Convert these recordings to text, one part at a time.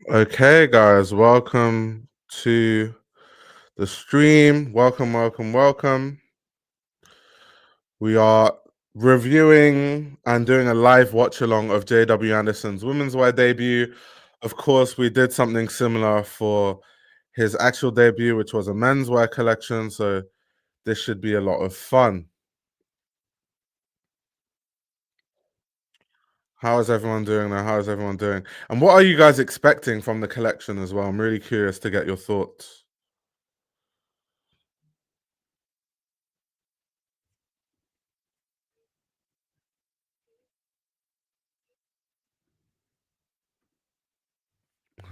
Okay, guys, welcome to the stream. Welcome. We are reviewing and doing a live watch along of JW Anderson's Womenswear debut. Of course, we did something similar for his actual debut, which was a menswear collection. So this should be a lot of fun. How is everyone doing now? How is everyone doing? And what are you guys expecting from the collection as well? I'm really curious to get your thoughts.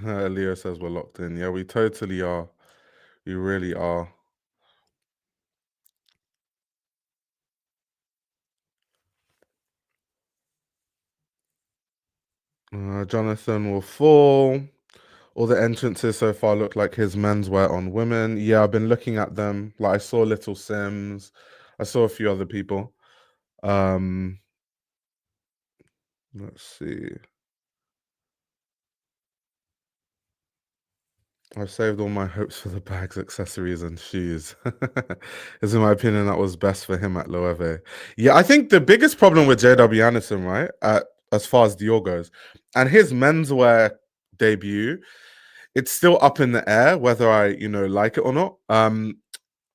Leo says we're locked in. Yeah, we totally are. We really are. Jonathan will fall. All the entrances so far look like his menswear on women. Yeah, I've been looking at them. Like I saw Little Sims. I saw a few other people. Um, let's see. I've saved all my hopes for the bags, accessories, and shoes. Because in my opinion, that was best for him at Loewe. Yeah, I think the biggest problem with JW Anderson, right, as far as Dior goes, and his menswear debut, it's still up in the air whether I, like it or not.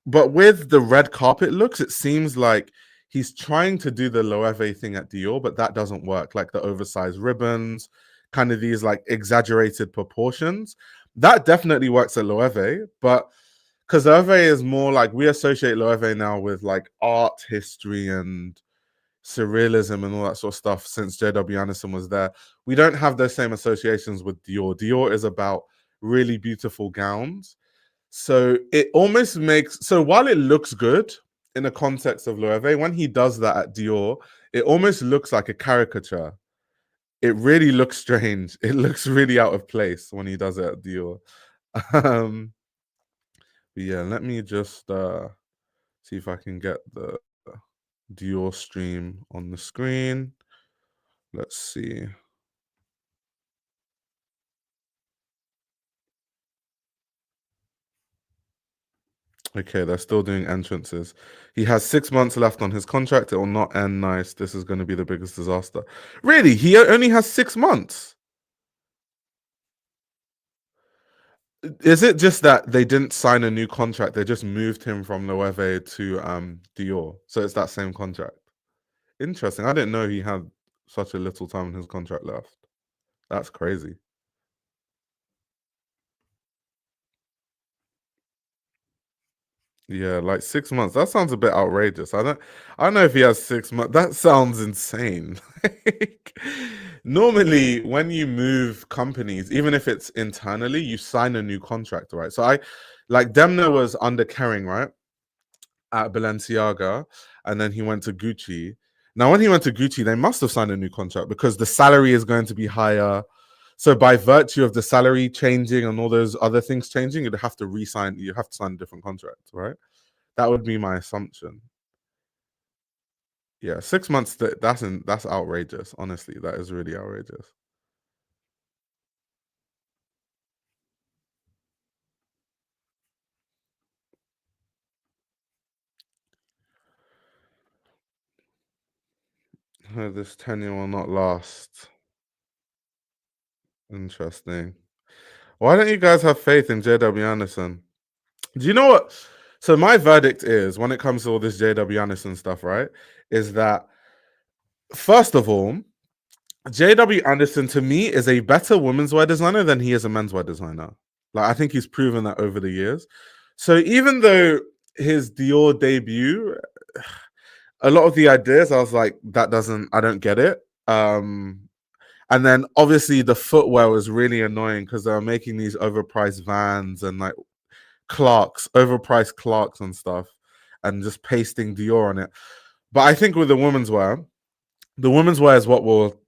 But with the red carpet looks, it seems like he's trying to do the Loewe thing at Dior, but that doesn't work. Like the oversized ribbons, kind of these like exaggerated proportions. That definitely works at Loewe, but because Loewe is more like we associate Loewe now with like art history and surrealism and all that sort of stuff since JW Anderson was there. We don't have those same associations with Dior. Dior is about really beautiful gowns. So it almost makes so while it looks good in the context of Loewe, when he does that at Dior, it almost looks like a caricature. It really looks strange. It looks really out of place when he does it at Dior. Um, but yeah, let me just see if I can get the Dior stream on the screen. Let's see. Okay, they're still doing entrances. He has 6 months left on his contract. It will not end nice. This is going to be the biggest disaster. Really? He only has 6 months? Is it just that they didn't sign a new contract? They just moved him from Loewe to Dior. So it's that same contract. Interesting. I didn't know he had such a little time in his contract left. That's crazy. Yeah, like 6 months. That sounds a bit outrageous. I don't know if he has 6 months. That sounds insane. Like, normally when you move companies, even if it's internally, you sign a new contract, right? So I like Demna was under Kering, right? At Balenciaga, and then he went to Gucci. Now, when he went to Gucci, they must have signed a new contract because the salary is going to be higher. So, by virtue of the salary changing and all those other things changing, you'd have to re-sign. You have to sign a different contract, right? That would be my assumption. Yeah, 6 months. That's outrageous. Honestly, that is really outrageous. This tenure will not last. Interesting. Why don't you guys have faith in JW Anderson? Do you know what? So my verdict is when it comes to all this JW Anderson stuff, right? Is that first of all, JW Anderson to me is a better women's wear designer than he is a menswear designer. Like I think he's proven that over the years. So even though his Dior debut, a lot of the ideas I was like, I don't get it. And then obviously the footwear was really annoying because they were making these overpriced Vans and like overpriced Clarks and stuff, and just pasting Dior on it. But I think with the women's wear is what will,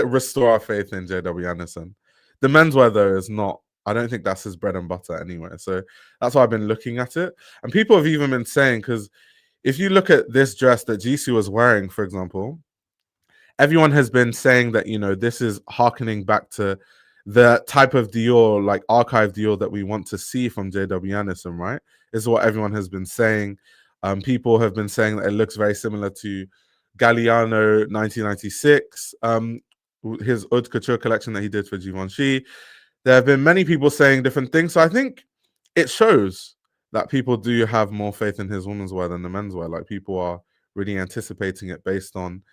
restore our faith in JW Anderson. The menswear though is not. I don't think that's his bread and butter anyway. So that's why I've been looking at it. And people have even been saying, because if you look at this dress that Jisoo was wearing, for example, everyone has been saying that, this is harkening back to the type of Dior, like archive Dior that we want to see from JW Anderson, right? Is what everyone has been saying. People have been saying that it looks very similar to Galliano 1996, his haute couture collection that he did for Givenchy. There have been many people saying different things. So I think it shows that people do have more faith in his women's wear than the menswear. Like people are really anticipating it based on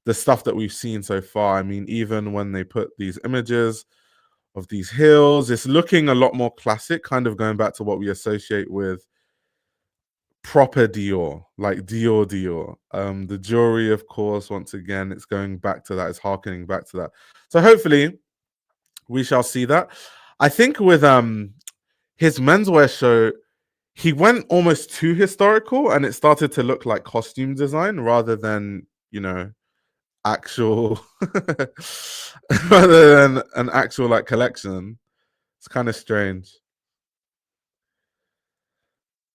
the stuff that we've seen so far. I mean, even when they put these images of these heels, it's looking a lot more classic, kind of going back to what we associate with proper Dior, like Dior. The jewelry, of course, once again, it's going back to that, it's harkening back to that. So hopefully we shall see that. I think with his menswear show, he went almost too historical and it started to look like costume design rather than, actual rather than an actual like collection. It's kind of strange.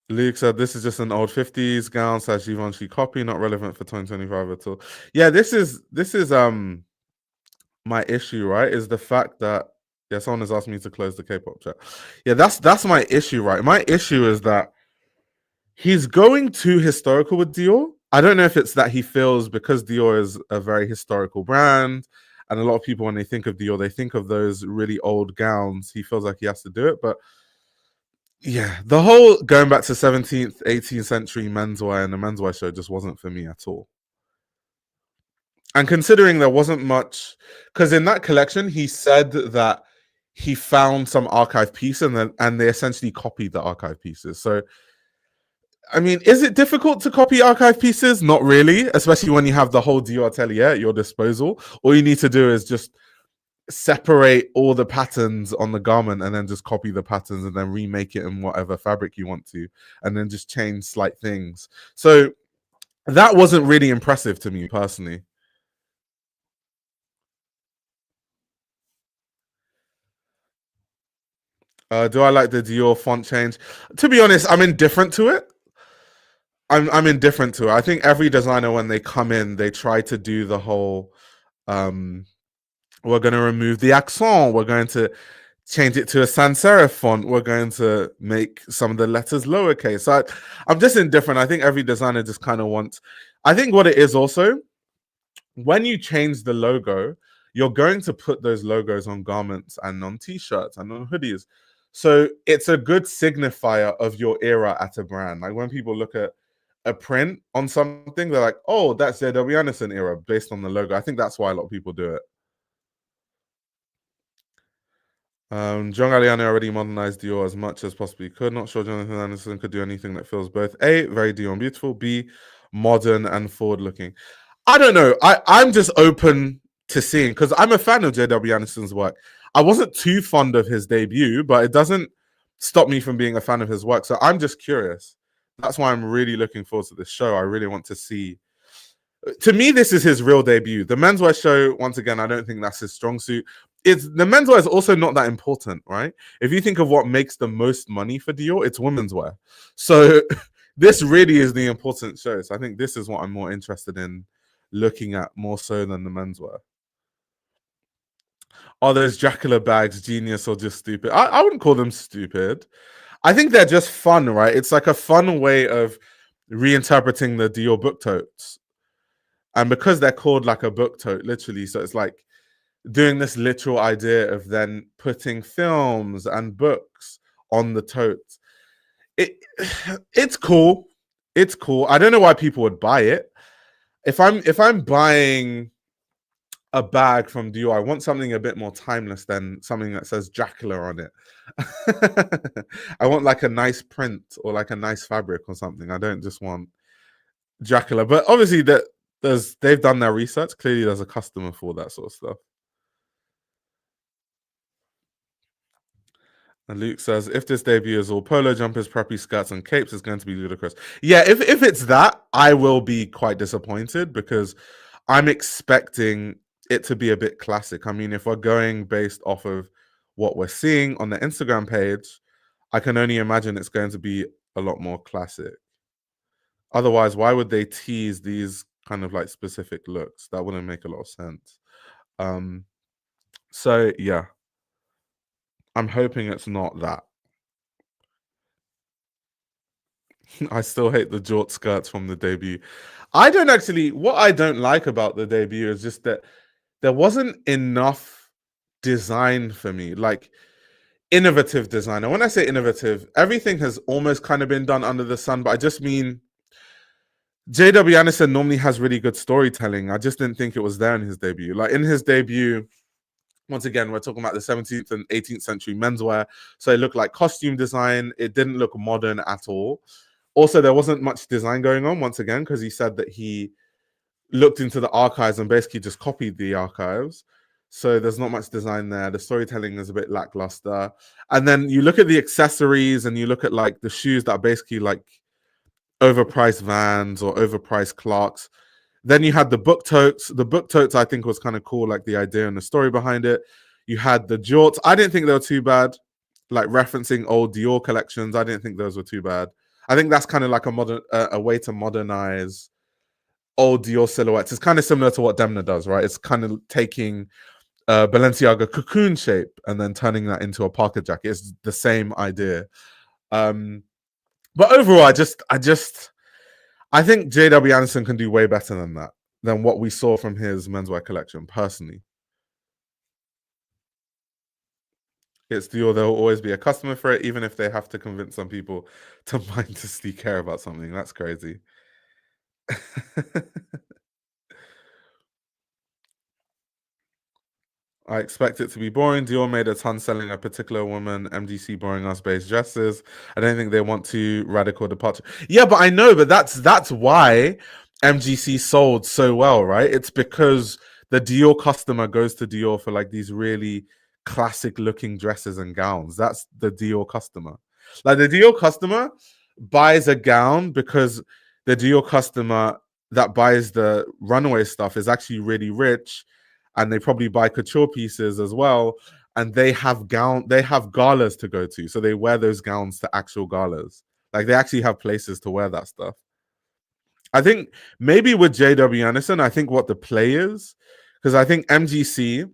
Luke said this is just an old 50s gown / Givenchy copy, not relevant for 2025 at all. Yeah, this is my issue, right? Is the fact that someone has asked me to close the K-pop chat. Yeah, that's my issue, right? My issue is that he's going too historical with Dior. I don't know if it's that he feels because Dior is a very historical brand, and a lot of people when they think of Dior, they think of those really old gowns. He feels like he has to do it, but yeah, the whole going back to 17th, 18th century menswear and the menswear show just wasn't for me at all. And considering there wasn't much, because in that collection, he said that he found some archive piece and they essentially copied the archive pieces. So, I mean, is it difficult to copy archive pieces? Not really, especially when you have the whole Dior atelier at your disposal. All you need to do is just separate all the patterns on the garment and then just copy the patterns and then remake it in whatever fabric you want to, and then just change slight things. So that wasn't really impressive to me personally. Do I like the Dior font change? To be honest, I'm indifferent to it. I'm indifferent to it. I think every designer when they come in, they try to do the whole we're going to remove the accent, we're going to change it to a sans serif font, we're going to make some of the letters lowercase. So I'm just indifferent. I think every designer just kind of wants, I think what it is also, when you change the logo, you're going to put those logos on garments and on t-shirts and on hoodies. So it's a good signifier of your era at a brand. Like when people look at a print on something, they're like, oh, that's JW Anderson era based on the logo. I think that's why a lot of people do it. John Galliano already modernized Dior as much as possibly could. Not sure Jonathan Anderson could do anything that feels both A, very Dior and beautiful, B, modern and forward looking. I don't know. I'm just open to seeing, because I'm a fan of JW Anderson's work. I wasn't too fond of his debut, but it doesn't stop me from being a fan of his work. So I'm just curious. That's why I'm really looking forward to this show. I really want to see. To me, this is his real debut. The menswear show, once again, I don't think that's his strong suit. It's the menswear is also not that important, right? If you think of what makes the most money for Dior, it's women's wear. So this really is the important show. So I think this is what I'm more interested in looking at more so than the menswear. Are those Dracula bags genius or just stupid? I wouldn't call them stupid. I think they're just fun, right? It's like a fun way of reinterpreting the Dior book totes. And because they're called like a book tote, literally, so it's like doing this literal idea of then putting films and books on the totes. It's cool. It's cool. I don't know why people would buy it. If I'm buying a bag from Dior, I want something a bit more timeless than something that says Dracula on it. I want like a nice print or like a nice fabric or something. I don't just want Dracula. But obviously they've done their research. Clearly there's a customer for that sort of stuff. And Luke says, if this debut is all polo jumpers, preppy skirts, and capes, it's going to be ludicrous. Yeah, if it's that, I will be quite disappointed because I'm expecting it to be a bit classic. I mean, if we're going based off of what we're seeing on the Instagram page, I can only imagine it's going to be a lot more classic. Otherwise, why would they tease these kind of like specific looks? That wouldn't make a lot of sense. So yeah. I'm hoping it's not that. I still hate the jort skirts from the debut. What I don't like about the debut is just that there wasn't enough design for me, like innovative design. And when I say innovative, everything has almost kind of been done under the sun, but I just mean JW Anderson normally has really good storytelling. I just didn't think it was there in his debut. Like in his debut, once again, we're talking about the 17th and 18th century menswear. So it looked like costume design. It didn't look modern at all. Also, there wasn't much design going on, once again, because he said that he looked into the archives and basically just copied the archives. So there's not much design there. The storytelling is a bit lackluster. And then you look at the accessories and you look at like the shoes that are basically like overpriced Vans or overpriced Clarks. Then you had the book totes. The book totes I think was kind of cool, like the idea and the story behind it. You had the jorts. I didn't think they were too bad. Like referencing old Dior collections, I didn't think those were too bad. I think that's kind of like a way to modernize old Dior silhouettes. It's kind of similar to what Demna does, right? It's kind of taking Balenciaga cocoon shape and then turning that into a parka jacket. It's the same idea. But overall, I think JW Anderson can do way better than that, than what we saw from his menswear collection, personally. It's Dior, there will always be a customer for it, even if they have to convince some people to mindlessly care about something. That's crazy. I expect it to be boring. Dior made a ton selling a particular woman, MDC boring us based dresses. I don't think they want to radical departure. Yeah, but I know, but that's why MGC sold so well, right? It's because the Dior customer goes to Dior for like these really classic looking dresses and gowns. That's the Dior customer. Like the Dior customer buys a gown because the Dior customer that buys the runway stuff is actually really rich, and they probably buy couture pieces as well, and they have galas to go to, so they wear those gowns to actual galas. Like they actually have places to wear that stuff. I think maybe with JW Anderson, I think what the play is, because I think MGC,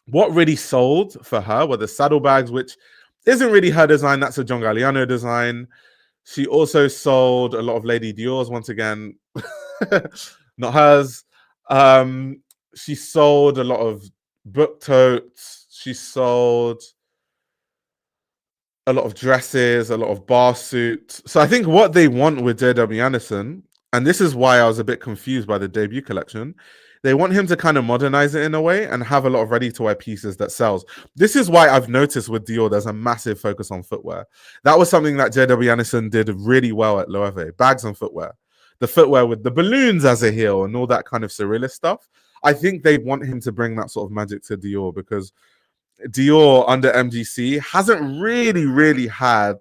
what really sold for her were the saddlebags, which isn't really her design. That's a John Galliano design. She also sold a lot of Lady Dior's, once again, not hers. She sold a lot of book totes. She sold a lot of dresses, a lot of bar suits. So I think what they want with JW Anderson, and this is why I was a bit confused by the debut collection, they want him to kind of modernize it in a way and have a lot of ready-to-wear pieces that sells. This is why I've noticed with Dior, there's a massive focus on footwear. That was something that JW Anderson did really well at Loewe, bags and footwear. The footwear with the balloons as a heel and all that kind of surrealist stuff. I think they want him to bring that sort of magic to Dior, because Dior under MGC hasn't really had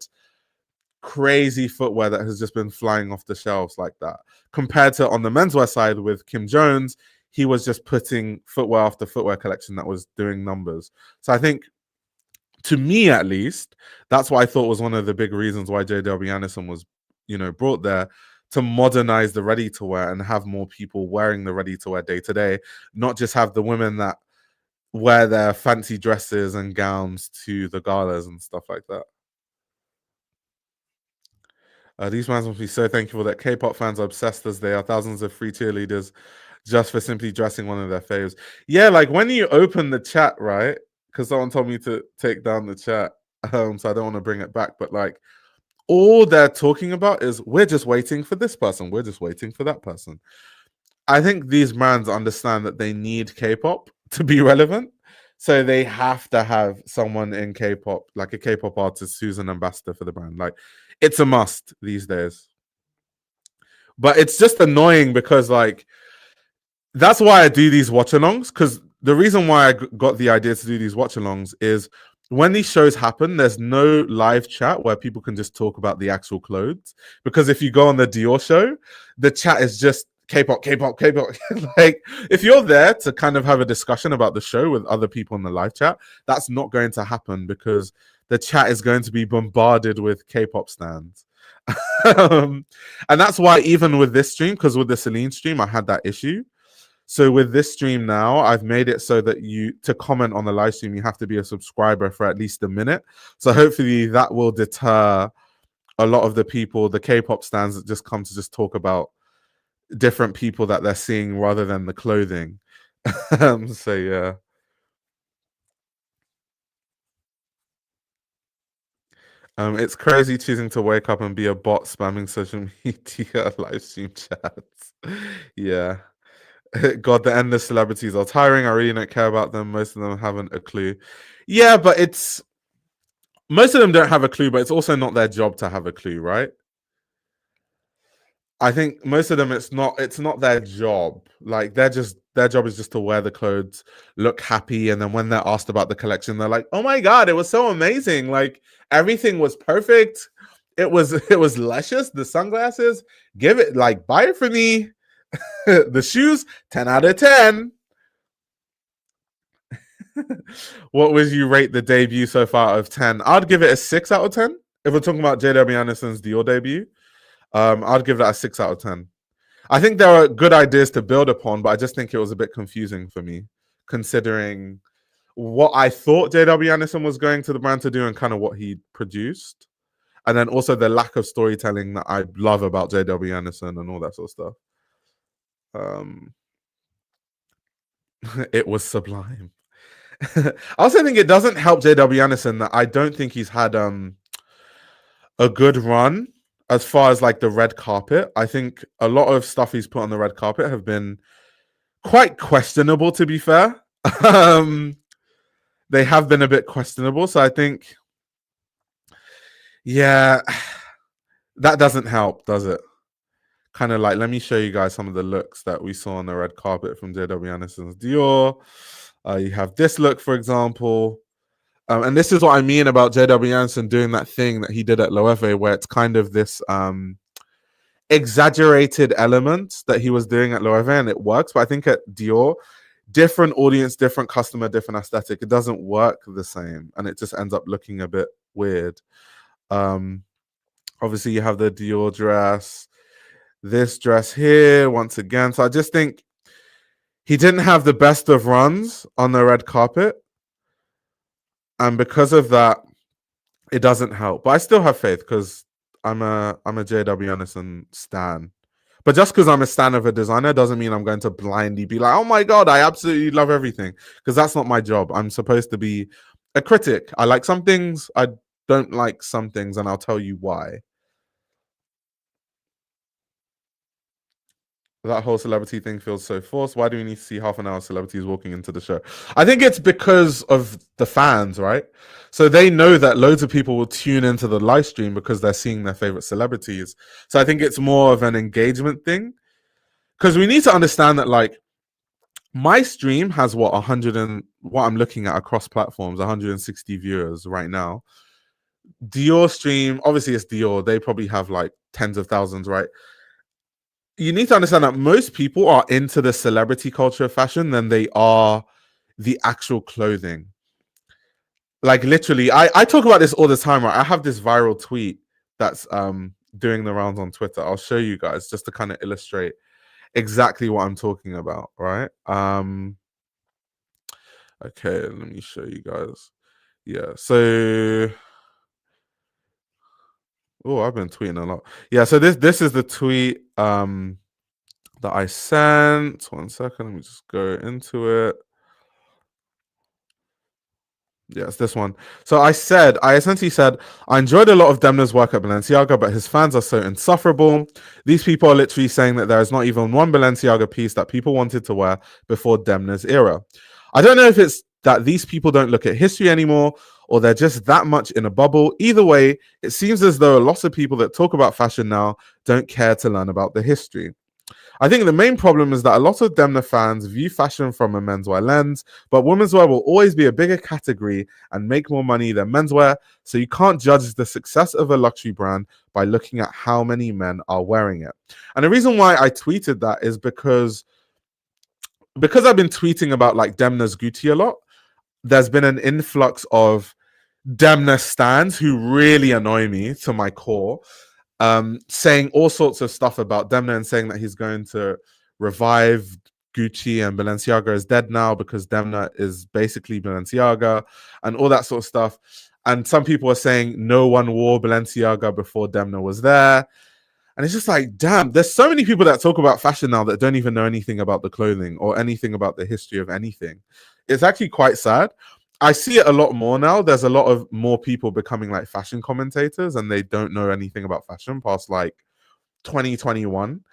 crazy footwear that has just been flying off the shelves like that. Compared to on the menswear side with Kim Jones, he was just putting footwear after footwear collection that was doing numbers. So I think, to me at least, that's what I thought was one of the big reasons why JW Anderson was, brought there, to modernize the ready to wear and have more people wearing the ready to wear day to day, not just have the women that wear their fancy dresses and gowns to the galas and stuff like that. These fans must be so thankful that K-pop fans are obsessed as they are. Thousands of free cheerleaders just for simply dressing one of their faves. Yeah, like when you open the chat, right? Because someone told me to take down the chat, so I don't want to bring it back. But like, all they're talking about is we're just waiting for this person. We're just waiting for that person. I think these brands understand that they need K-pop to be relevant. So they have to have someone in K-pop, like a K-pop artist who's an ambassador for the brand. Like, it's a must these days. But it's just annoying because, like, that's why I do these watch-alongs. Because the reason why I got the idea to do these watch-alongs is when these shows happen, there's no live chat where people can just talk about the actual clothes. Because if you go on the Dior show, the chat is just K-pop, K-pop, K-pop. Like, if you're there to kind of have a discussion about the show with other people in the live chat, that's not going to happen because the chat is going to be bombarded with K-pop stands. And that's why even with this stream, because with the Celine stream, I had that issue. So with this stream now, I've made it so that to comment on the live stream, you have to be a subscriber for at least a minute. So hopefully that will deter a lot of the people, the K-pop stands that just come to just talk about different people that they're seeing rather than the clothing. So yeah. It's crazy choosing to wake up and be a bot spamming social media live stream chats. Yeah. God, the endless celebrities are tiring. I really don't care about them. Most of them haven't a clue. Yeah, but most of them don't have a clue, but it's also not their job to have a clue, right? I think most of them it's not their job. Like their job is just to wear the clothes, look happy, and then when they're asked about the collection, they're like, "Oh my god, it was so amazing! Like everything was perfect. It was luscious. The sunglasses, give it like buy it for me. The shoes, 10 out of 10." What would you rate the debut so far out of 10? I'd give it a 6 out of 10. If we're talking about JW Anderson's Dior debut, I'd give that a 6 out of 10. I think there are good ideas to build upon, but I just think it was a bit confusing for me, considering what I thought JW Anderson was going to the brand to do and kind of what he produced. And then also the lack of storytelling that I love about JW Anderson and all that sort of stuff. It was sublime. I also think it doesn't help JW Anderson that I don't think he's had a good run as far as like the red carpet. I think a lot of stuff he's put on the red carpet have been quite questionable, to be fair. They have been a bit questionable. So I think, yeah, that doesn't help, does it? Kind of like, let me show you guys some of the looks that we saw on the red carpet from JW Anderson's Dior. You have this look, for example. And this is what I mean about JW Anderson doing that thing that he did at Loewe, where it's kind of this exaggerated element that he was doing at Loewe, and it works. But I think at Dior, different audience, different customer, different aesthetic, it doesn't work the same, and it just ends up looking a bit weird. Obviously, you have the Dior dress, this dress here, once again. So I just think he didn't have the best of runs on the red carpet. And because of that, it doesn't help. But I still have faith because I'm a JW Anderson stan. But just because I'm a stan of a designer doesn't mean I'm going to blindly be like, oh my God, I absolutely love everything. Because that's not my job. I'm supposed to be a critic. I like some things, I don't like some things, and I'll tell you why. That whole celebrity thing feels so forced. Why do we need to see half an hour of celebrities walking into the show? I think it's because of the fans, right? So they know that loads of people will tune into the live stream because they're seeing their favorite celebrities. So I think it's more of an engagement thing. Because we need to understand that, like, my stream has what I'm looking at across platforms, 160 viewers right now. Dior stream, obviously it's Dior. They probably have like tens of thousands, right? You need to understand that most people are into the celebrity culture of fashion than they are the actual clothing. Like literally, I talk about this all the time, right? I have this viral tweet that's doing the rounds on Twitter. I'll show you guys just to kind of illustrate exactly what I'm talking about, right? Okay, let me show you guys. Yeah, so I've been tweeting a lot. Yeah, so this is the tweet that I sent. 1 second, let me just go into it. Yes, this one. So I essentially said, I enjoyed a lot of Demna's work at Balenciaga, but his fans are so insufferable. These people are literally saying that there is not even one Balenciaga piece that people wanted to wear before Demna's era. I don't know if it's that these people don't look at history anymore or they're just that much in a bubble. Either way, it seems as though a lot of people that talk about fashion now don't care to learn about the history. I think the main problem is that a lot of Demna fans view fashion from a menswear lens, but womenswear will always be a bigger category and make more money than menswear, so you can't judge the success of a luxury brand by looking at how many men are wearing it. And the reason why I tweeted that is because I've been tweeting about like Demna's Gucci a lot. There's been an influx of Demna stans who really annoy me to my core, saying all sorts of stuff about Demna and saying that he's going to revive Gucci and Balenciaga is dead now because Demna is basically Balenciaga and all that sort of stuff. And some people are saying no one wore Balenciaga before Demna was there. And it's just like, damn, there's so many people that talk about fashion now that don't even know anything about the clothing or anything about the history of anything. It's actually quite sad. I see it a lot more now. There's a lot of more people becoming like fashion commentators and they don't know anything about fashion past like 2021.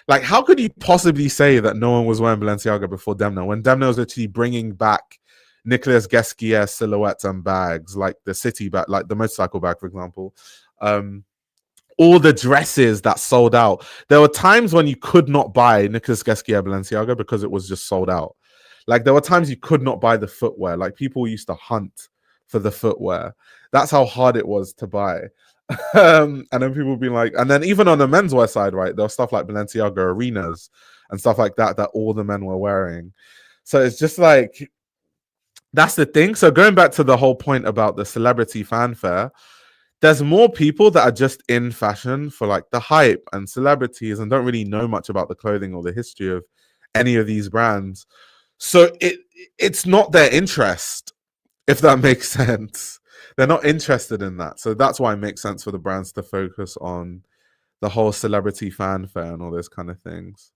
Like, how could you possibly say that no one was wearing Balenciaga before Demna when Demna was actually bringing back Nicolas Guesquier silhouettes and bags, like the city bag, like the motorcycle bag, for example. All the dresses that sold out. There were times when you could not buy Nicolas Guesquier Balenciaga because it was just sold out. Like there were times you could not buy the footwear. Like people used to hunt for the footwear. That's how hard it was to buy. And then people be like, and then even on the menswear side, right, there was stuff like Balenciaga arenas and stuff like that that all the men were wearing. So it's just like, that's the thing. So going back to the whole point about the celebrity fanfare, there's more people that are just in fashion for like the hype and celebrities and don't really know much about the clothing or the history of any of these brands. So it's not their interest, if that makes sense. They're not interested in that. So that's why it makes sense for the brands to focus on the whole celebrity fanfare and all those kind of things.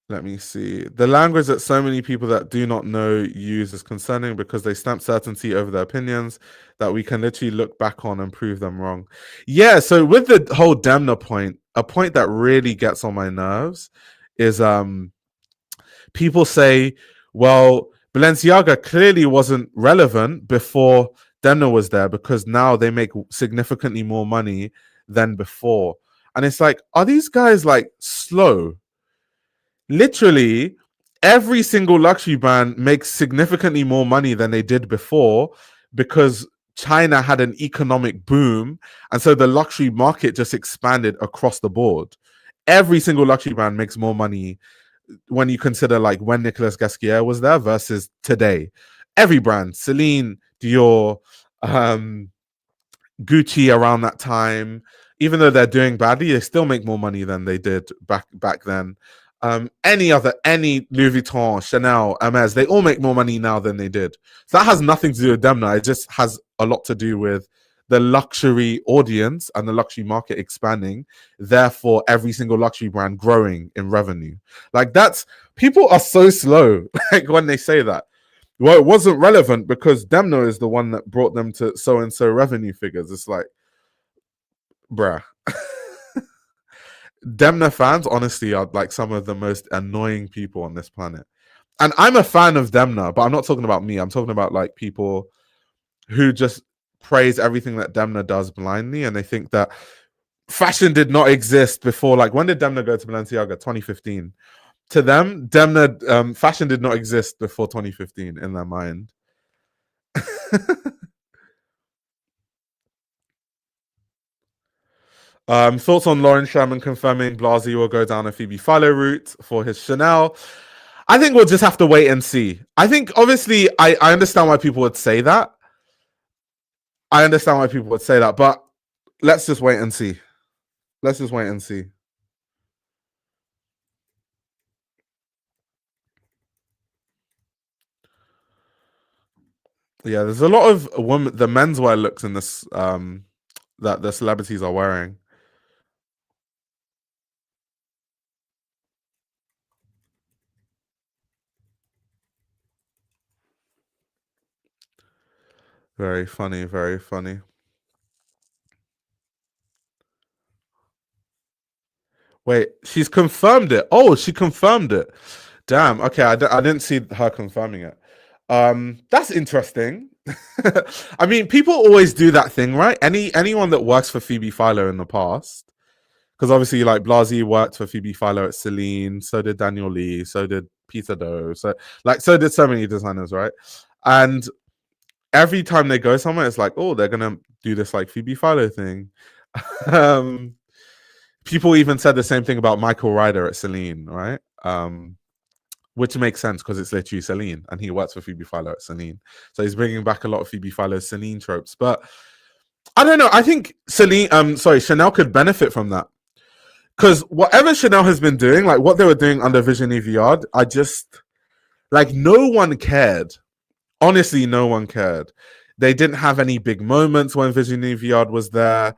Let me see. The language that so many people that do not know use is concerning because they stamp certainty over their opinions that we can literally look back on and prove them wrong. Yeah, so with the whole Demna point, a point that really gets on my nerves is people say, well, Balenciaga clearly wasn't relevant before Demna was there because now they make significantly more money than before. And it's like, are these guys like slow? Literally, every single luxury brand makes significantly more money than they did before because China had an economic boom. And so the luxury market just expanded across the board. Every single luxury brand makes more money when you consider like when Nicolas Guesquier was there versus today. Every brand, Celine, Dior, Gucci around that time, even though they're doing badly, they still make more money than they did back then. Any Louis Vuitton, Chanel, Hermes, they all make more money now than they did. So that has nothing to do with them now. It just has a lot to do with the luxury audience and the luxury market expanding. Therefore, every single luxury brand growing in revenue. Like that's, people are so slow like when they say that. Well, it wasn't relevant because Demna is the one that brought them to so and so revenue figures. It's like, bruh. Demna fans, honestly, are like some of the most annoying people on this planet. And I'm a fan of Demna, but I'm not talking about me. I'm talking about like people who just praise everything that Demna does blindly, and they think that fashion did not exist before. Like, when did Demna go to Balenciaga? 2015. To them, Demna fashion did not exist before 2015 in their mind. Thoughts on Lauren Sherman confirming Blasey will go down a Phoebe Philo route for his Chanel? I think we'll just have to wait and see. I think, obviously, I understand why people would say that. I understand why people would say that, but let's just wait and see. Let's just wait and see. Yeah, there's a lot of the menswear looks in this that the celebrities are wearing. Very funny, very funny. Wait, she's confirmed it. Oh, she confirmed it. Damn. Okay, I didn't see her confirming it. That's interesting. I mean, people always do that thing, right? Anyone that works for Phoebe Philo in the past, because obviously, like Blasey worked for Phoebe Philo at Celine, so did Daniel Lee, so did Peter Doe, so did so many designers, right? And every time they go somewhere, it's like, oh, they're gonna do this like Phoebe Philo thing. um, People even said the same thing about Michael Ryder at Celine, right? Which makes sense because it's literally Celine, and he works for Phoebe Philo at Celine, so he's bringing back a lot of Phoebe Philo's Celine tropes. But I don't know. I think Chanel could benefit from that Because whatever Chanel has been doing, like what they were doing under Vision Eviard, I just like no one cared. Honestly, no one cared. They didn't have any big moments when Vision Eviard was there.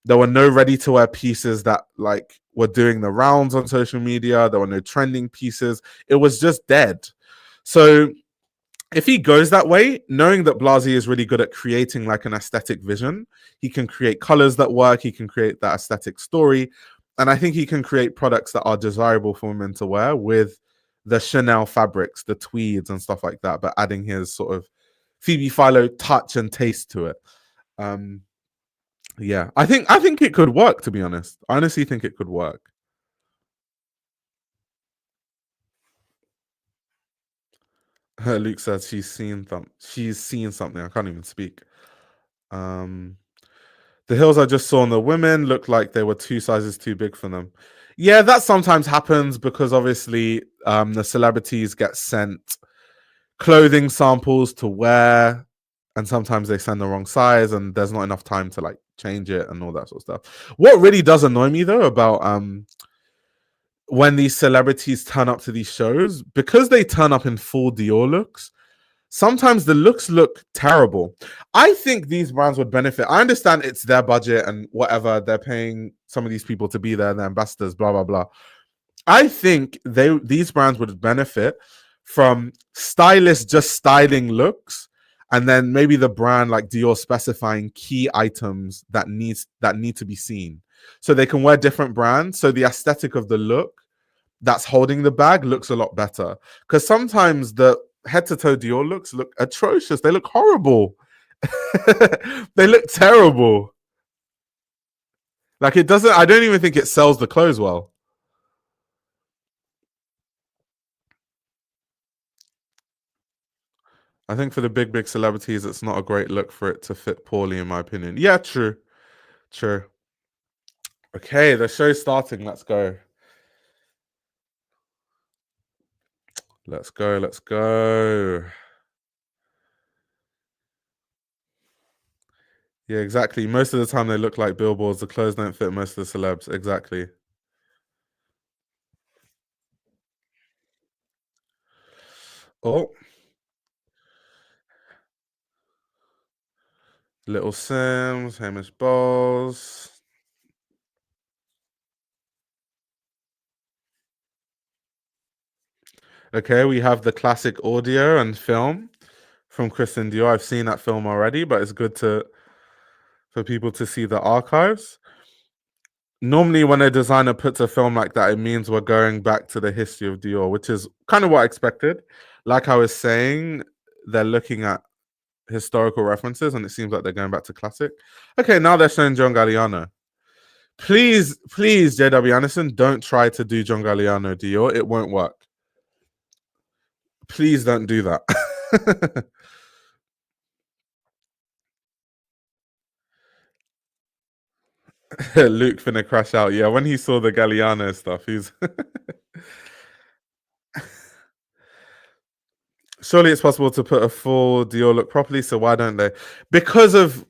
There were no ready to wear pieces that like were doing the rounds on social media. There were no trending pieces. It was just dead. So if he goes that way, knowing that Blasi is really good at creating like an aesthetic vision, he can create colors that work, he can create that aesthetic story. And I think he can create products that are desirable for women to wear with the Chanel fabrics, the tweeds and stuff like that, but adding his sort of Phoebe Philo touch and taste to it. Um, yeah, I think it could work, to be honest. I honestly think it could work. Luke says she's seen something. I can't even speak. Um The heels I just saw on the women looked like they were 2 sizes too big for them. Yeah, that sometimes happens because obviously the celebrities get sent clothing samples to wear, and sometimes they send the wrong size, and there's not enough time to like change it and all that sort of stuff. What really does annoy me though about when these celebrities turn up to these shows, because they turn up in full Dior looks, sometimes the looks look terrible. I think these brands would benefit. I understand it's their budget and whatever, they're paying some of these people to be there, the ambassadors, blah blah blah. I think these brands would benefit from stylists just styling looks, and then maybe the brand like Dior specifying key items that need to be seen. So they can wear different brands. So the aesthetic of the look that's holding the bag looks a lot better. Because sometimes the head to toe Dior looks look atrocious. They look horrible. They look terrible. Like it doesn't. I don't even think it sells the clothes well. I think for the big celebrities, it's not a great look for it to fit poorly, in my opinion. Yeah, true, true. Okay, the show's starting. Let's go. Let's go. Let's go. Yeah, exactly. Most of the time they look like billboards. The clothes don't fit most of the celebs. Exactly. Oh, Little Sims, Hamish Bowles. Okay, we have the classic audio and film from Christian Dior. I've seen that film already, but it's good to for people to see the archives. Normally, when a designer puts a film like that, it means we're going back to the history of Dior, which is kind of what I expected. Like I was saying, they're looking at historical references, and it seems like they're going back to classic. Okay, now they're showing John Galliano. Please, please, JW Anderson, don't try to do John Galliano Dior. It won't work. Please don't do that. Luke finna crash out. Yeah, when he saw the Galliano stuff, he's surely it's possible to put a full Dior look properly. So why don't they? Because of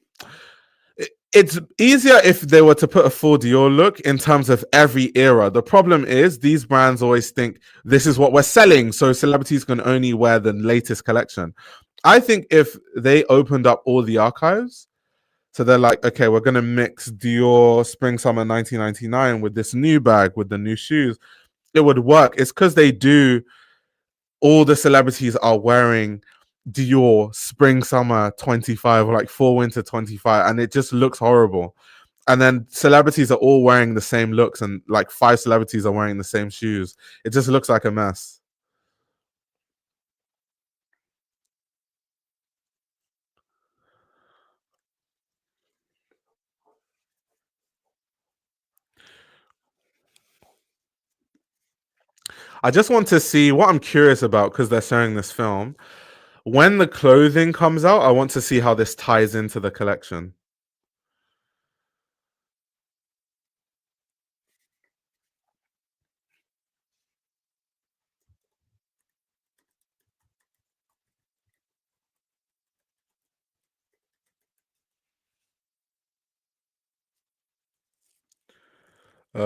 it's easier if they were to put a full Dior look in terms of every era. The problem is these brands always think this is what we're selling, so celebrities can only wear the latest collection. I think if they opened up all the archives, so they're like, okay, we're gonna mix Dior Spring Summer 1999 with this new bag with the new shoes, it would work. It's because they do all the celebrities are wearing Dior Spring Summer 25 or like Fall Winter 25, and it just looks horrible. And then celebrities are all wearing the same looks, and like 5 celebrities are wearing the same shoes. It just looks like a mess. I just want to see what I'm curious about because they're showing this film. When the clothing comes out, I want to see how this ties into the collection.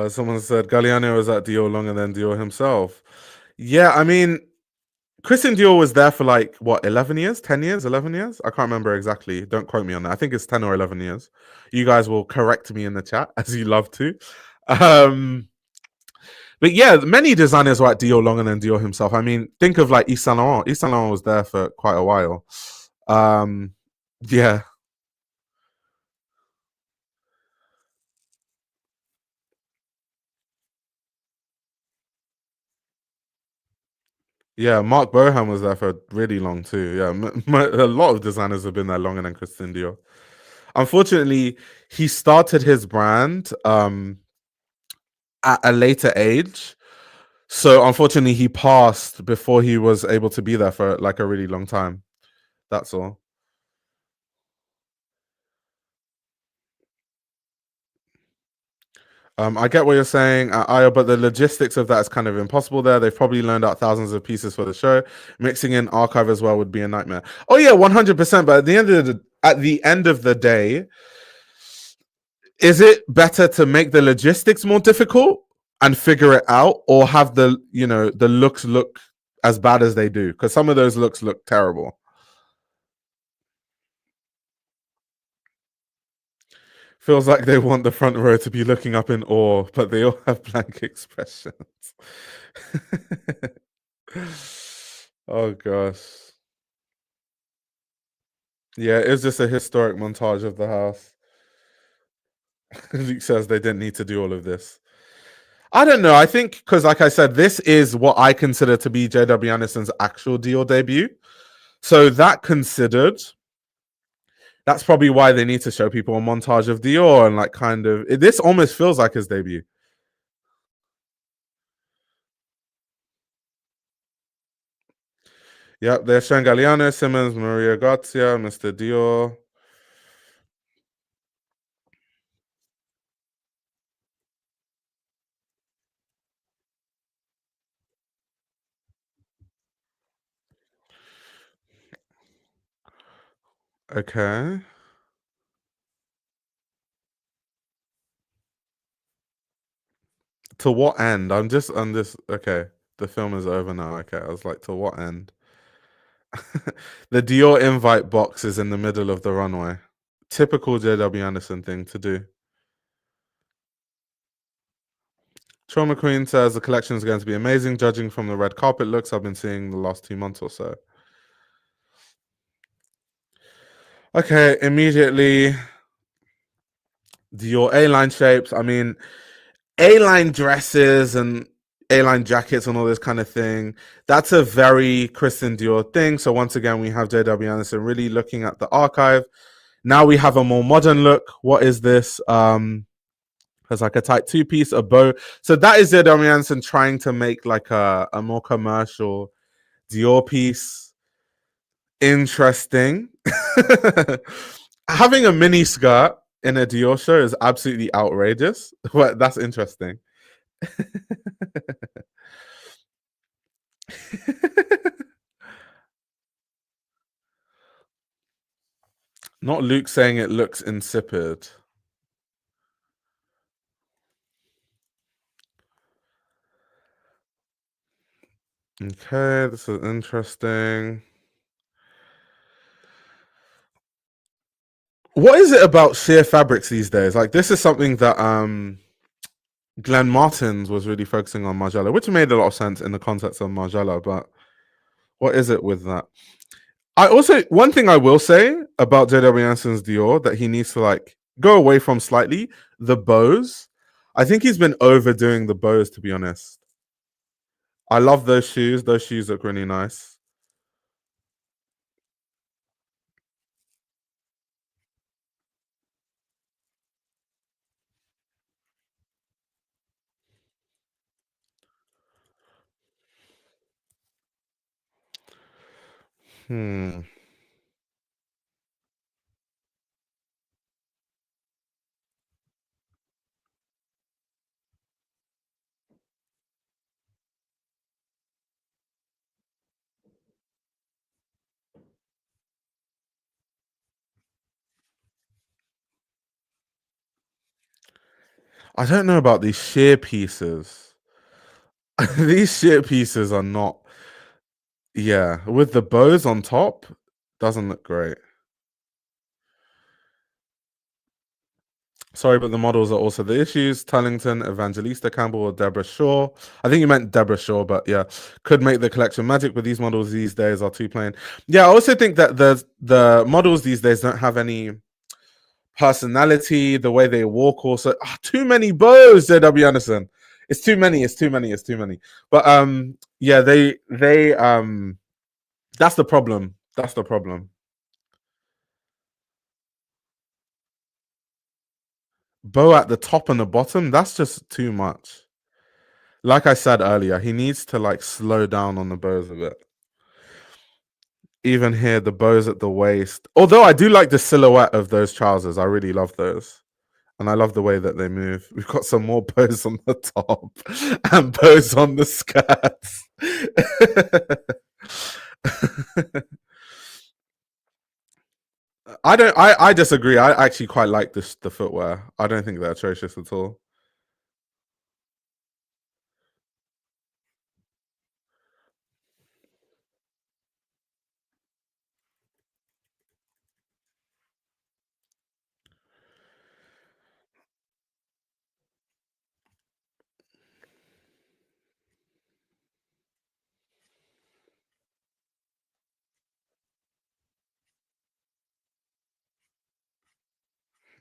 Someone said Galliano was at Dior longer than Dior himself. Yeah, I mean, Christian Dior was there for like what, 11 years, 10 years, 11 years? I can't remember exactly. Don't quote me on that. I think it's 10 or 11 years. You guys will correct me in the chat as you love to. Um, but yeah, many designers were at Dior longer than Dior himself. I mean, think of like Yves Saint Laurent. Yves Saint Laurent was there for quite a while. Um, yeah, yeah. Mark Bohan was there for really long too. Yeah, a lot of designers have been there longer than Christian Dior. Unfortunately, he started his brand at a later age. So unfortunately, he passed before he was able to be there for like a really long time. That's all. I get what you're saying, Aya, but the logistics of that is kind of impossible there. They've probably loaned out thousands of pieces for the show. Mixing in archive as well would be a nightmare. Oh yeah, 100%. But at the end of the day, is it better to make the logistics more difficult and figure it out, or have the looks look as bad as they do? Because some of those looks look terrible. Feels like they want the front row to be looking up in awe, but they all have blank expressions. Oh gosh. Yeah, it was just a historic montage of the house. Luke says they didn't need to do all of this. I don't know. I think because, like I said, this is what I consider to be JW Anderson's actual Dior debut. So that considered, that's probably why they need to show people a montage of Dior and like kind of this almost feels like his debut. Yep, they're showing Galliano, Simmons, Maria Grazia, Mr. Dior. Okay. To what end? I'm just on this. Okay. The film is over now. Okay. I was like, to what end? The Dior invite box is in the middle of the runway. Typical JW Anderson thing to do. Trauma Queen says the collection is going to be amazing, judging from the red carpet looks I've been seeing the last 2 months or so. Okay, immediately Dior A-line shapes. I mean, A-line dresses and A-line jackets and all this kind of thing. That's a very Christian Dior thing. So once again, we have JW Anderson really looking at the archive. Now we have a more modern look. What is this? There's like a tight two-piece, a bow. So that is JW Anderson trying to make like a more commercial Dior piece. Interesting. Having a mini skirt in a Dior show is absolutely outrageous, but that's interesting. Not Luke saying it looks insipid. Okay, this is interesting. What is it about sheer fabrics these days? Like this is something that Glenn Martins was really focusing on Margiela, which made a lot of sense in the context of Margiela, but what is it with that? I also one thing I will say about JW Anderson's Dior that he needs to like go away from slightly, the bows. I think he's been overdoing the bows, to be honest. I love those shoes. Those shoes look really nice. Hmm. I don't know about these sheer pieces. These sheer pieces are not. Yeah, with the bows on top, doesn't look great. Sorry, but the models are also the issues. Tellington, Evangelista Campbell, or Deborah Shaw. I think you meant Deborah Shaw, but yeah, could make the collection magic. But these models these days are too plain. Yeah, I also think that the models these days don't have any personality. The way they walk, also too many bows. JW Anderson. It's too many. It's too many. It's too many. But yeah, they that's the problem. That's the problem. Bow at the top and the bottom. That's just too much. Like I said earlier, he needs to like slow down on the bows a bit. Even here, the bows at the waist. Although I do like the silhouette of those trousers, I really love those. And I love the way that they move. We've got some more bows on the top and bows on the skirts. I don't. I disagree. I actually quite like the footwear. I don't think they're atrocious at all.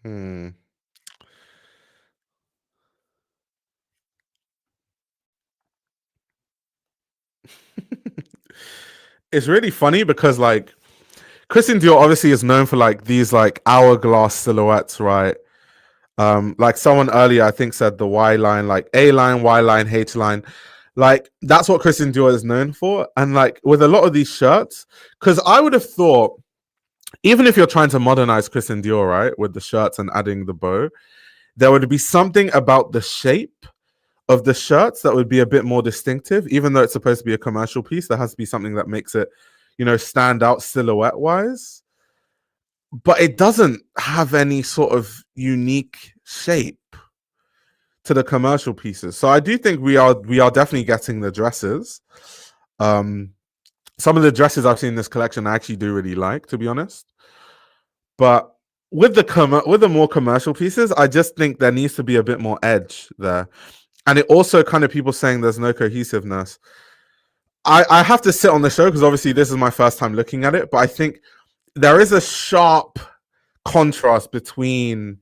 Hmm. It's really funny because like Christian Dior obviously is known for like these like hourglass silhouettes, right? Like someone earlier I think said the Y line, like A line, Y line, H line. Like that's what Christian Dior is known for. And like with a lot of these shirts, because I would have thought, even if you're trying to modernize Christian Dior, right, with the shirts and adding the bow, there would be something about the shape of the shirts that would be a bit more distinctive, even though it's supposed to be a commercial piece. There has to be something that makes it, stand out silhouette wise. But it doesn't have any sort of unique shape to the commercial pieces. So I do think we are definitely getting the dresses. Um, some of the dresses I've seen in this collection I actually do really like, to be honest. But with the more commercial pieces, I just think there needs to be a bit more edge there. And it also kind of people saying there's no cohesiveness. I have to sit on the show because obviously this is my first time looking at it, but I think there is a sharp contrast between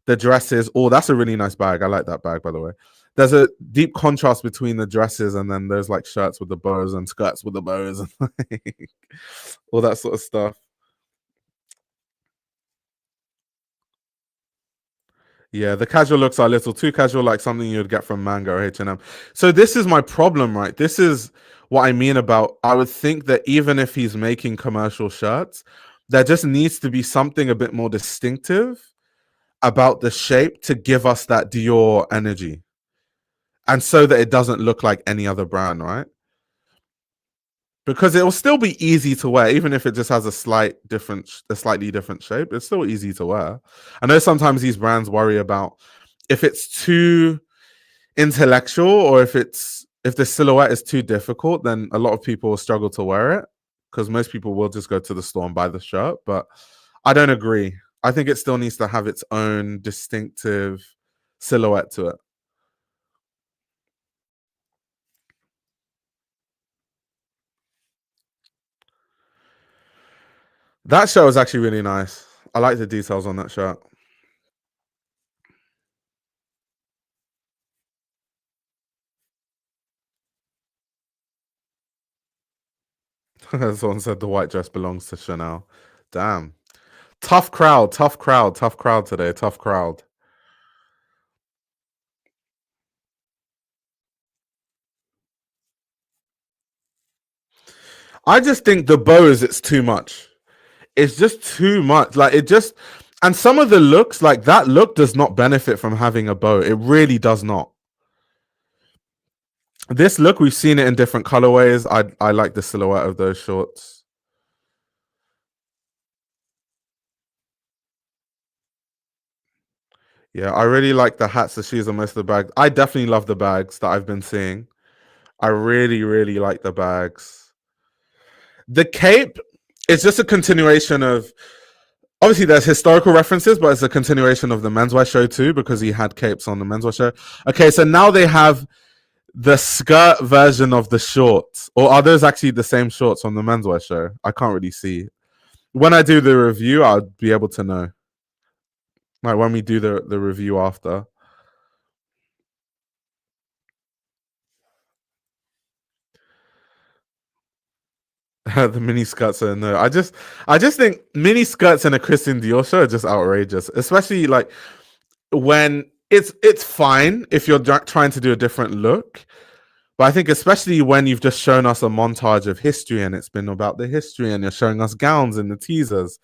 the dresses. Oh, that's a really nice bag. I like that bag, by the way. There's a deep contrast between the dresses and then there's like shirts with the bows and skirts with the bows and like, all that sort of stuff. Yeah, the casual looks are a little too casual, like something you'd get from Manga or H&M. So this is my problem, right? This is what I mean about, I would think that even if he's making commercial shirts, there just needs to be something a bit more distinctive about the shape to give us that Dior energy. And so that it doesn't look like any other brand, right? Because it will still be easy to wear, even if it just has a slightly different shape. It's still easy to wear. I know sometimes these brands worry about if it's too intellectual or if the silhouette is too difficult, then a lot of people will struggle to wear it because most people will just go to the store and buy the shirt. But I don't agree. I think it still needs to have its own distinctive silhouette to it. That shirt was actually really nice. I like the details on that shirt. Someone said the white dress belongs to Chanel. Damn. Tough crowd, tough crowd, tough crowd today, tough crowd. I just think the bows, it's too much. It's just too much. Like it just, and some of the looks, like that look does not benefit from having a bow. It really does not. This look, we've seen it in different colorways. I like the silhouette of those shorts. Yeah, I really like the hats, the shoes, and most of the bags. I definitely love the bags that I've been seeing. I really, really like the bags. The cape is just a continuation of, obviously there's historical references, but it's a continuation of the menswear show too, because he had capes on the menswear show. Okay, so now they have the skirt version of the shorts, or are those actually the same shorts from the menswear show? I can't really see. When I do the review, I'll be able to know. Like when we do the review after. The mini skirts are no. I just think mini skirts in a Christian Dior show are just outrageous, especially like when it's fine if you're trying to do a different look, but I think especially when you've just shown us a montage of history and it's been about the history and you're showing us gowns in the teasers,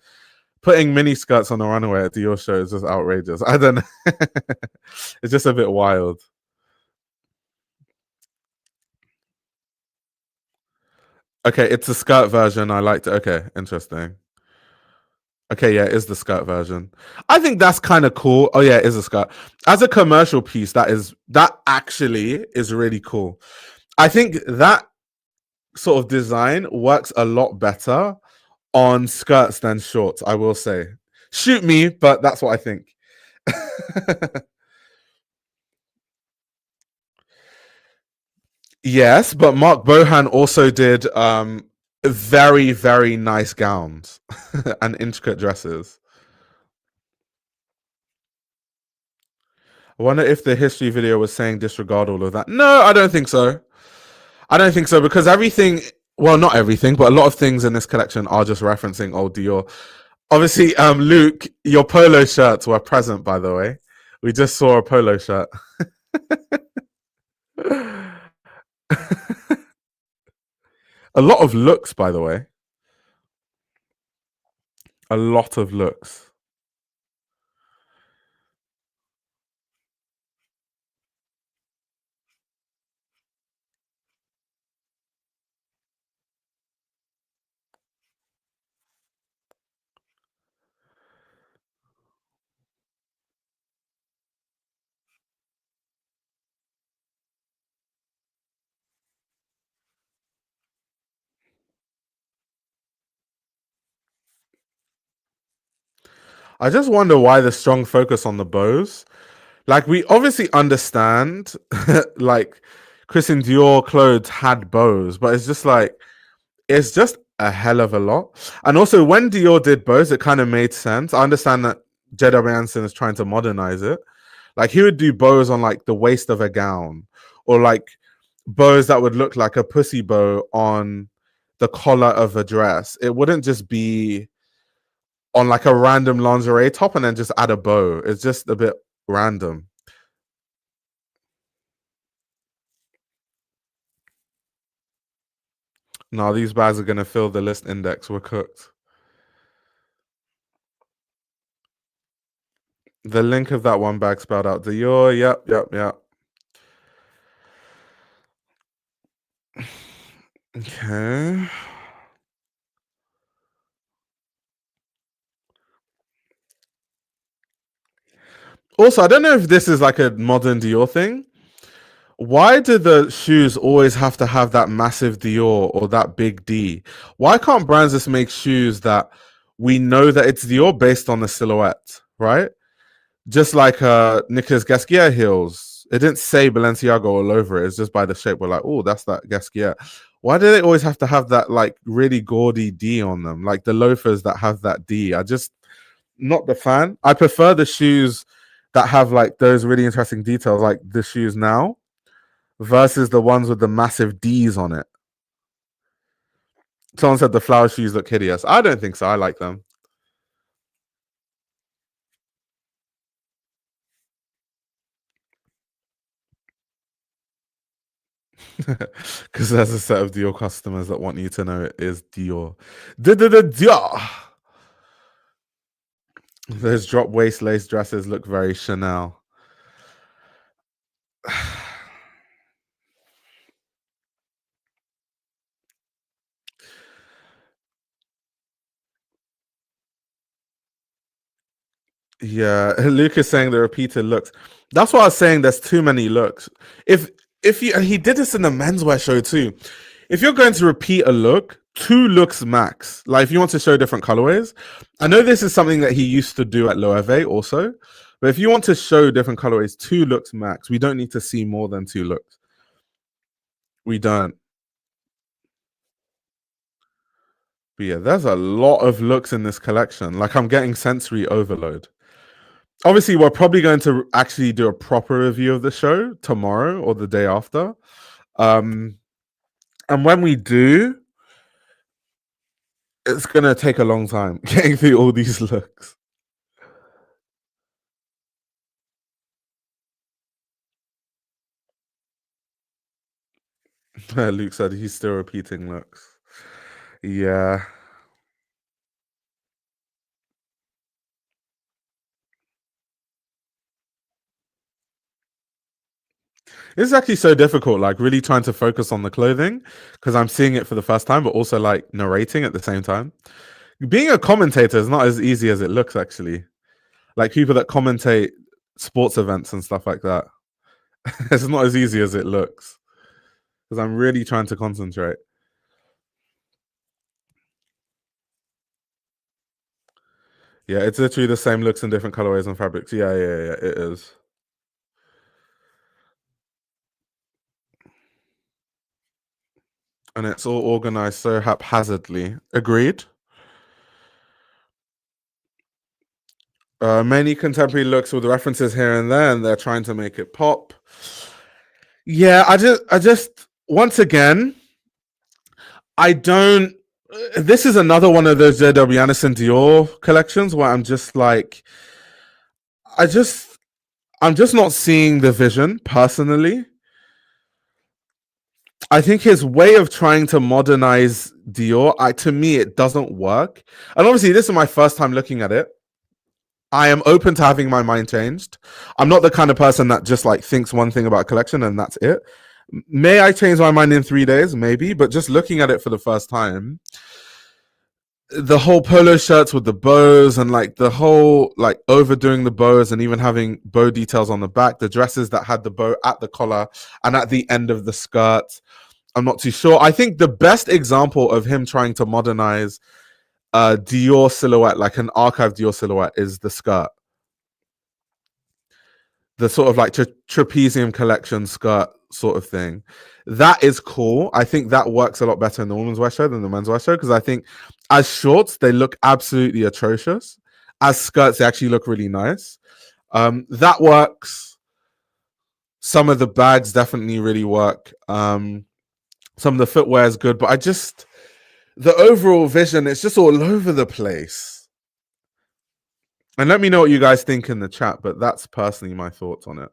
putting mini skirts on a runway at Dior show is just outrageous. I don't know. It's just a bit wild. Okay, it's a skirt version. I liked it. Okay, interesting. Okay, yeah, it is the skirt version. I think that's kind of cool. Oh yeah, it is a skirt. As a commercial piece, that actually is really cool. I think that sort of design works a lot better on skirts than shorts, I will say. Shoot me, but that's what I think. Yes, but Mark Bohan also did very, very nice gowns and intricate dresses. I wonder if the history video was saying disregard all of that. No, I don't think so. I don't think so because everything, well, not everything, but a lot of things in this collection are just referencing old Dior. Obviously, Luke, your polo shirts were present, by the way. We just saw a polo shirt. A lot of looks, by the way. A lot of looks. I just wonder why the strong focus on the bows. Like, we obviously understand, like, Christian Dior clothes had bows, but it's just like, it's just a hell of a lot. And also, when Dior did bows, it kind of made sense. I understand that JW Anderson is trying to modernize it. Like, he would do bows on like the waist of a gown, or like bows that would look like a pussy bow on the collar of a dress. It wouldn't just be on like a random lingerie top and then just add a bow. It's just a bit random. No, these bags are gonna fill the list index. We're cooked. The link of that one bag spelled out Dior. Yep, yep, yep. Okay. Also, I don't know if this is like a modern Dior thing. Why do the shoes always have to have that massive Dior or that big D? Why can't brands just make shoes that we know that it's Dior based on the silhouette, right? Just like Nicolas Gasquier heels. It didn't say Balenciaga all over it. It's just by the shape. We're like, oh, that's that Gasquier. Why do they always have to have that like really gaudy D on them? Like the loafers that have that D. I just not the fan. I prefer the shoes that have like those really interesting details, like the shoes now, versus the ones with the massive D's on it. Someone said the flower shoes look hideous. I don't think so. I like them. Because there's a set of Dior customers that want you to know it is Dior. Dior. Those drop waist lace dresses look very Chanel. Yeah, Luke is saying the repeated looks. That's what I was saying. There's too many looks. If he did this in the menswear show too. If you're going to repeat a look, 2 looks max. Like if you want to show different colorways, I know this is something that he used to do at Loewe also. But if you want to show different colorways, 2 looks max. We don't need to see more than 2 looks. We don't. But yeah, there's a lot of looks in this collection. Like I'm getting sensory overload. Obviously, we're probably going to actually do a proper review of the show tomorrow or the day after. And when we do, it's going to take a long time getting through all these looks. Luke said he's still repeating looks. Yeah. It's actually so difficult, like really trying to focus on the clothing because I'm seeing it for the first time, but also like narrating at the same time. Being a commentator is not as easy as it looks, actually. Like people that commentate sports events and stuff like that. It's not as easy as it looks because I'm really trying to concentrate. Yeah, it's literally the same looks in different colorways and fabrics. Yeah, it is. And it's all organized so haphazardly. Agreed. Many contemporary looks with references here and there, and they're trying to make it pop. Yeah, I just, once again, I don't. This is another one of those JW Anderson Dior collections where I'm just like, I'm just not seeing the vision personally. I think his way of trying to modernize Dior, to me, it doesn't work. And obviously, this is my first time looking at it. I am open to having my mind changed. I'm not the kind of person that just like thinks one thing about a collection and that's it. May I change my mind in 3 days? Maybe, but just looking at it for the first time, the whole polo shirts with the bows and like the whole like overdoing the bows and even having bow details on the back, the dresses that had the bow at the collar and at the end of the skirt. I'm not too sure. I think the best example of him trying to modernize Dior silhouette, like an archive Dior silhouette, is the skirt. The sort of like trapezium collection skirt sort of thing. That is cool. I think that works a lot better in the women's wear show than the men's wear show because I think as shorts, they look absolutely atrocious. As skirts, they actually look really nice. That works. Some of the bags definitely really work. Some of the footwear is good, but the overall vision, it's just all over the place. And let me know what you guys think in the chat, but that's personally my thoughts on it.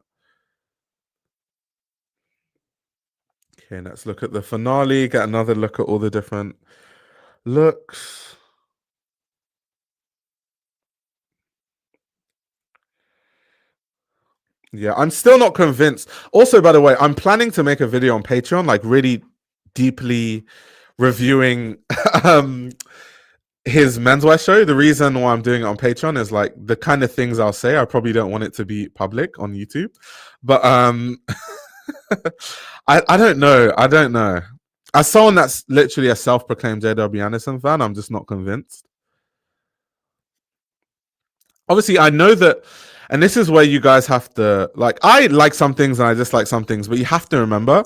Okay, let's look at the finale, get another look at all the different looks. Yeah, I'm still not convinced. Also, by the way, I'm planning to make a video on Patreon, like really deeply reviewing his menswear show. The reason why I'm doing it on Patreon is like the kind of things I'll say. I probably don't want it to be public on YouTube, but I don't know. I don't know. As someone that's literally a self-proclaimed JW Anderson fan, I'm just not convinced. Obviously, I know that, and this is where you guys have to like. I like some things and I dislike some things, but you have to remember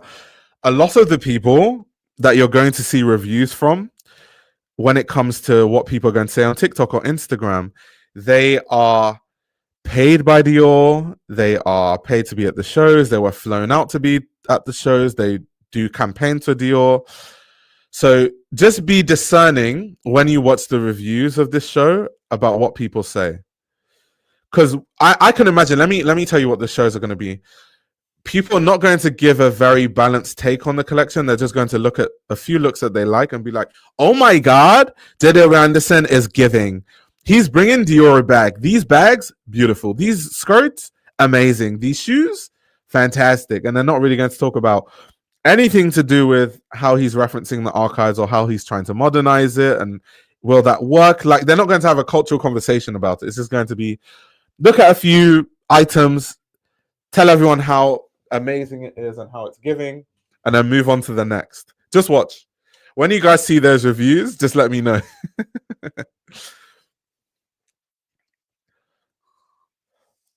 a lot of the people that you're going to see reviews from when it comes to what people are going to say on TikTok or Instagram, they are paid by Dior. They are paid to be at the shows. They were flown out to be at the shows. They do campaigns for Dior. So just be discerning when you watch the reviews of this show about what people say. Because I can imagine, let me tell you what the shows are going to be. People are not going to give a very balanced take on the collection. They're just going to look at a few looks that they like and be like, oh my God, JW Anderson is giving. He's bringing Dior bag. These bags, beautiful. These skirts, amazing. These shoes, fantastic. And they're not really going to talk about anything to do with how he's referencing the archives or how he's trying to modernize it and will that work. Like they're not going to have a cultural conversation about it. It's just going to be look at a few items, tell everyone how amazing it is and how it's giving, and then move on to the next. Just watch. When you guys see those reviews, just let me know.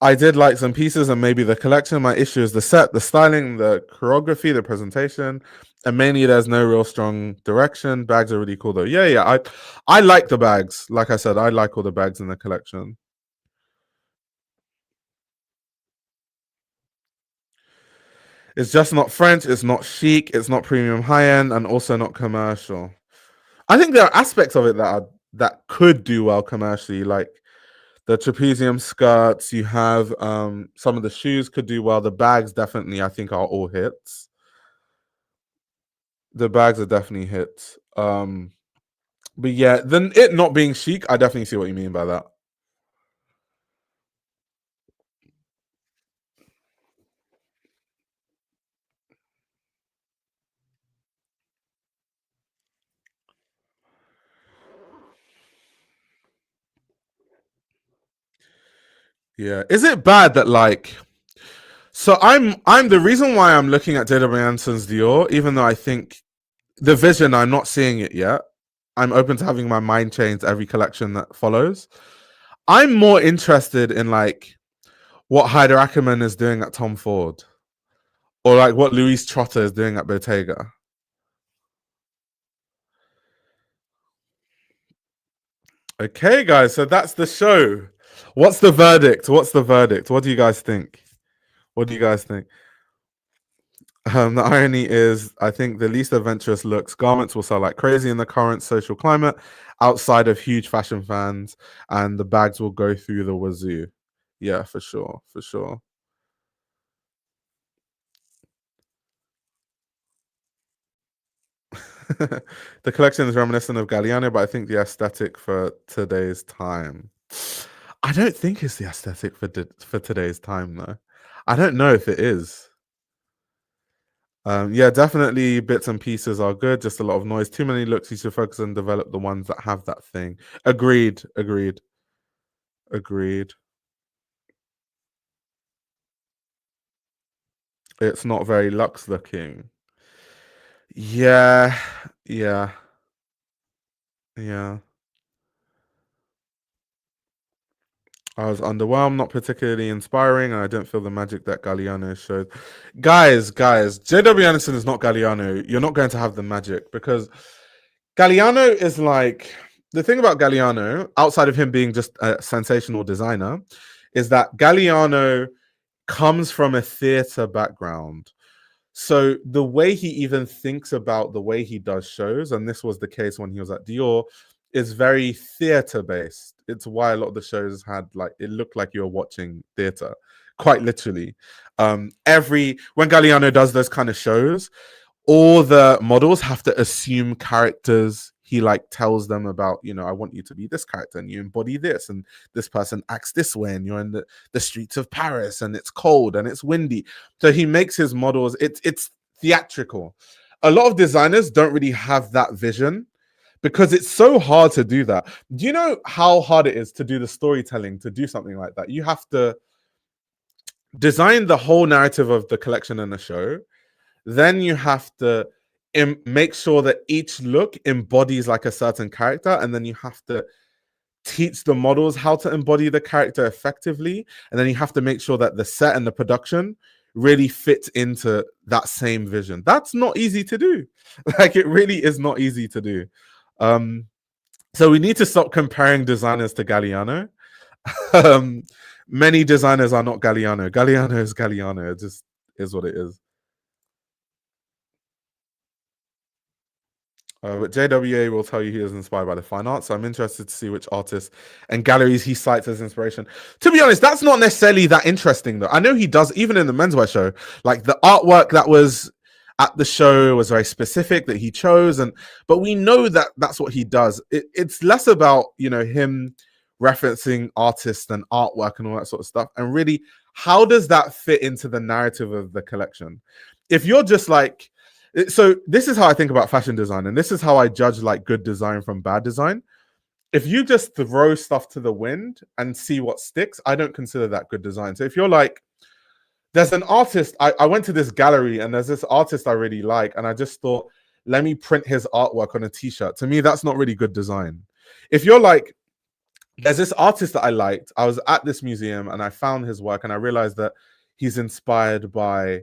I did like some pieces and maybe the collection. My issue is the set, the styling, the choreography, the presentation, and mainly there's no real strong direction. Bags are really cool though. Yeah. I like the bags. Like I said, I like all the bags in the collection. It's just not French. It's not chic. It's not premium high end, and also not commercial. I think there are aspects of it that could do well commercially, like the trapezium skirts. You have some of the shoes could do well. The bags definitely, I think, are all hits. The bags are definitely hits. But yeah, then it not being chic, I definitely see what you mean by that. Yeah, is it bad that like? So I'm the reason why I'm looking at JW Anderson's Dior, even though I think the vision I'm not seeing it yet. I'm open to having my mind changed every collection that follows. I'm more interested in like what Hyder Ackerman is doing at Tom Ford, or like what Louise Trotter is doing at Bottega. Okay, guys, so that's the show. What's the verdict? What's the verdict? What do you guys think? What do you guys think? The irony is, I think the least adventurous looks garments will sell like crazy in the current social climate outside of huge fashion fans, and the bags will go through the wazoo. Yeah, for sure, for sure. The collection is reminiscent of Galliano, but I think the aesthetic for today's time. I don't think it's the aesthetic for today's time, though. I don't know if it is. Yeah, definitely bits and pieces are good. Just a lot of noise. Too many looks. You should focus and develop the ones that have that thing. Agreed. Agreed. Agreed. It's not very luxe looking. Yeah. Yeah. Yeah. I was underwhelmed, not particularly inspiring, and I don't feel the magic that Galliano showed. Guys, JW Anderson is not Galliano. You're not going to have the magic because Galliano is like the thing about Galliano, outside of him being just a sensational designer, is that Galliano comes from a theater background. So the way he even thinks about the way he does shows, and this was the case when he was at Dior, is very theater based. It's why a lot of the shows had like it looked like you were watching theater, quite literally. Every when Galliano does those kind of shows, all the models have to assume characters. He like tells them about, I want you to be this character and you embody this, and this person acts this way, and you're in the streets of Paris and it's cold and it's windy. So he makes his models, it's theatrical. A lot of designers don't really have that vision because it's so hard to do that. Do you know how hard it is to do the storytelling, to do something like that? You have to design the whole narrative of the collection and the show. Then you have to make sure that each look embodies like a certain character, and then you have to teach the models how to embody the character effectively, and then you have to make sure that the set and the production really fits into that same vision. That's not easy to do. Like it really is not easy to do. So we need to stop comparing designers to Galliano. um, Many designers are not Galliano. Galliano is Galliano. It just is what it is. But JWA will tell you he is inspired by the fine arts. So I'm interested to see which artists and galleries he cites as inspiration. To be honest, that's not necessarily that interesting, though. I know he does, even in the menswear show, like the artwork that was at the show was very specific that he chose, but we know that that's what he does. It's less about him referencing artists and artwork and all that sort of stuff, and really how does that fit into the narrative of the collection? If you're just like so this is how I think about fashion design, and this is how I judge like good design from bad design. if you just throw stuff to the wind and see what sticks, I don't consider that good design. So if you're like, there's an artist, I went to this gallery and there's this artist I really like, and I just thought, let me print his artwork on a t-shirt. To me, that's not really good design. If you're like, there's this artist that I liked, I was at this museum and I found his work and I realized that he's inspired by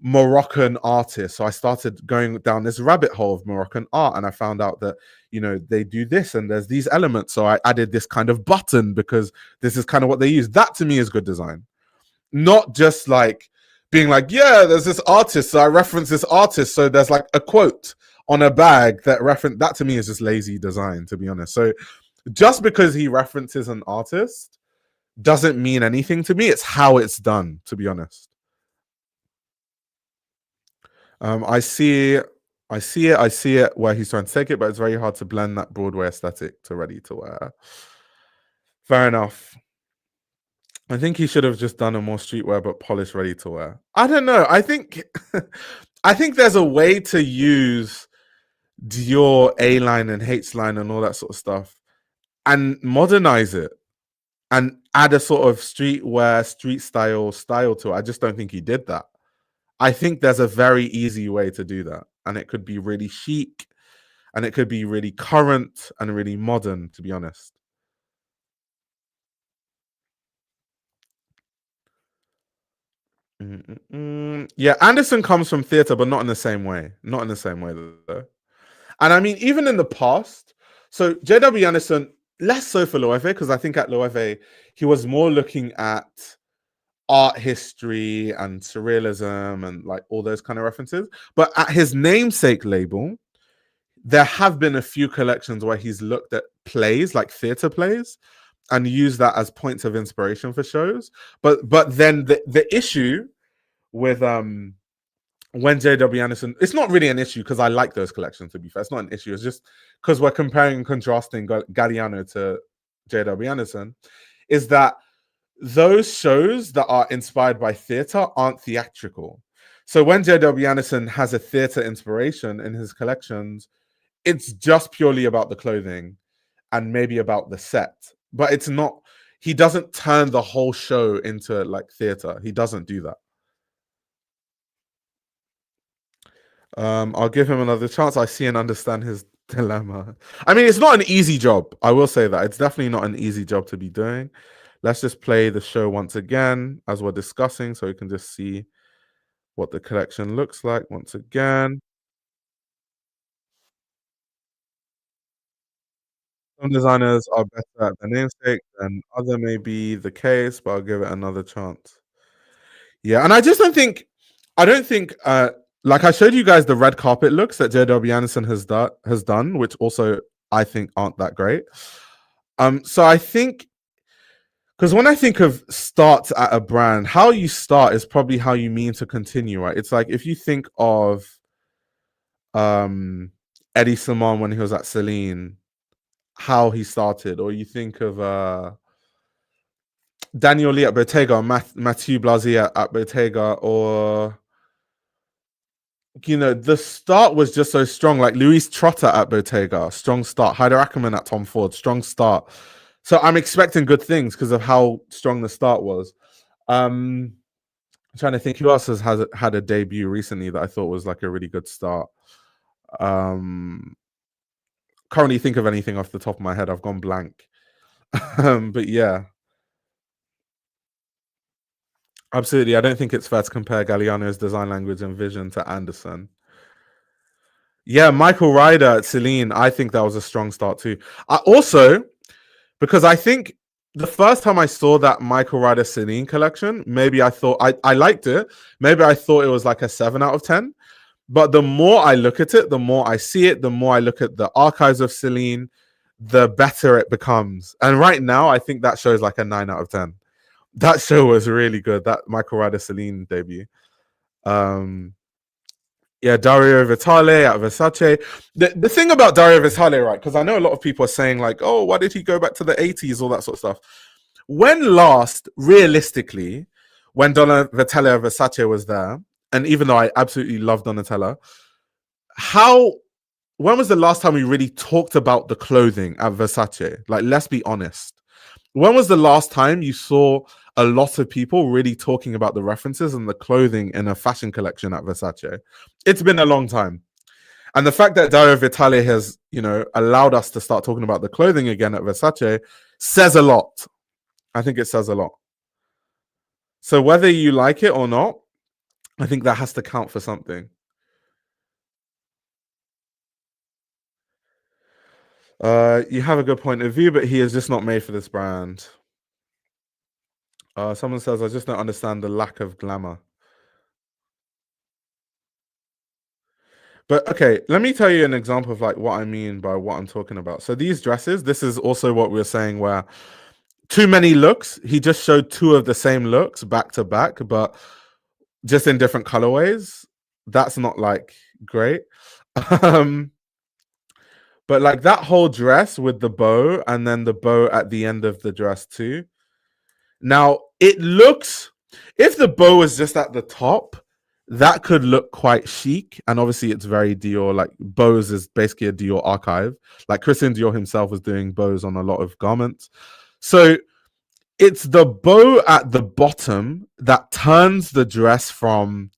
Moroccan artists. So I started going down this rabbit hole of Moroccan art, and I found out that, you know, they do this and there's these elements. So I added this kind of button because this is kind of what they use. That to me is good design. Not just like being like, yeah, there's this artist, so I reference this artist. So there's like a quote on a bag that reference. That to me is just lazy design, to be honest. So just because he references an artist doesn't mean anything to me. It's how it's done, to be honest. I see it where he's trying to take it, but it's very hard to blend that Broadway aesthetic to ready to wear. Fair enough. I think he should have just done a more streetwear but polished ready to wear. I don't know. I think I think there's a way to use Dior A line and H line and all that sort of stuff and modernize it and add a sort of streetwear, street style to it. I just don't think he did that. I think there's a very easy way to do that, and it could be really chic, and it could be really current and really modern, to be honest. Yeah, Anderson comes from theater, but not in the same way. Not in the same way, though. And I mean, even in the past, so JW Anderson, less so for Loewe, because I think at Loewe, he was more looking at art history and surrealism and like all those kind of references. But at his namesake label, there have been a few collections where he's looked at plays, like theater plays, and used that as points of inspiration for shows. But then the issue with when JW Anderson, it's not really an issue because I like those collections, to be fair. It's not an issue. It's just because we're comparing and contrasting Galliano to JW Anderson, is that those shows that are inspired by theater aren't theatrical. So when JW Anderson has a theater inspiration in his collections, it's just purely about the clothing and maybe about the set. But it's not, he doesn't turn the whole show into like theater. He doesn't do that. I'll give him another chance. I see and understand his dilemma. I mean, it's not an easy job. I will say that. It's definitely not an easy job to be doing. Let's just play the show once again as we're discussing so you can just see what the collection looks like once again. Some designers are better at their namesake than other may be the case, but I'll give it another chance. Yeah, and I just don't think like I showed you guys the red carpet looks that JW Anderson has done, which also I think aren't that great. So I think because when I think of starts at a brand, how you start is probably how you mean to continue, right? It's like if you think of Eddie Simon when he was at Celine, how he started, or you think of Daniel Lee at Bottega, Mathieu Blasi at Bottega, or you know, the start was just so strong. Like Louise Trotter at Bottega, strong start. Heider Ackerman at Tom Ford, strong start. So I'm expecting good things because of how strong the start was. I'm trying to think who else has had a debut recently that I thought was like a really good start. Currently think of anything off the top of my head. I've gone blank. But yeah. Absolutely. I don't think it's fair to compare Galliano's design language and vision to Anderson. Yeah, Michael Ryder at Celine, I think that was a strong start too. I also, because I think the first time I saw that Michael Ryder Celine collection, maybe I thought I liked it. Maybe I thought it was like a 7 out of 10. But the more I look at it, the more I see it, the more I look at the archives of Celine, the better it becomes. And right now, I think that show is like a 9 out of 10. That show was really good. That Michael Ryder Celine debut. Yeah, Dario Vitale at Versace. The thing about Dario Vitale, right? Because I know a lot of people are saying like, "Oh, why did he go back to the '80s?" All that sort of stuff. When last, realistically, when Donatella at Versace was there, and even though I absolutely love Donatella, how when was the last time we really talked about the clothing at Versace? Like, let's be honest. When was the last time you saw a lot of people really talking about the references and the clothing in a fashion collection at Versace? It's been a long time. And the fact that Dario Vitale has, allowed us to start talking about the clothing again at Versace says a lot. I think it says a lot. So whether you like it or not, I think that has to count for something. You have a good point of view, but he is just not made for this brand. Someone says, I just don't understand the lack of glamour. But okay, let me tell you an example of like what I mean by what I'm talking about. So these dresses, this is also what we were saying where too many looks. He just showed two of the same looks back to back, but just in different colorways. That's not like great. But like that whole dress with the bow and then the bow at the end of the dress too. Now it looks, if the bow is just at the top, that could look quite chic. And obviously it's very Dior, like bows is basically a Dior archive. Like Christian Dior himself was doing bows on a lot of garments. So it's the bow at the bottom that turns the dress from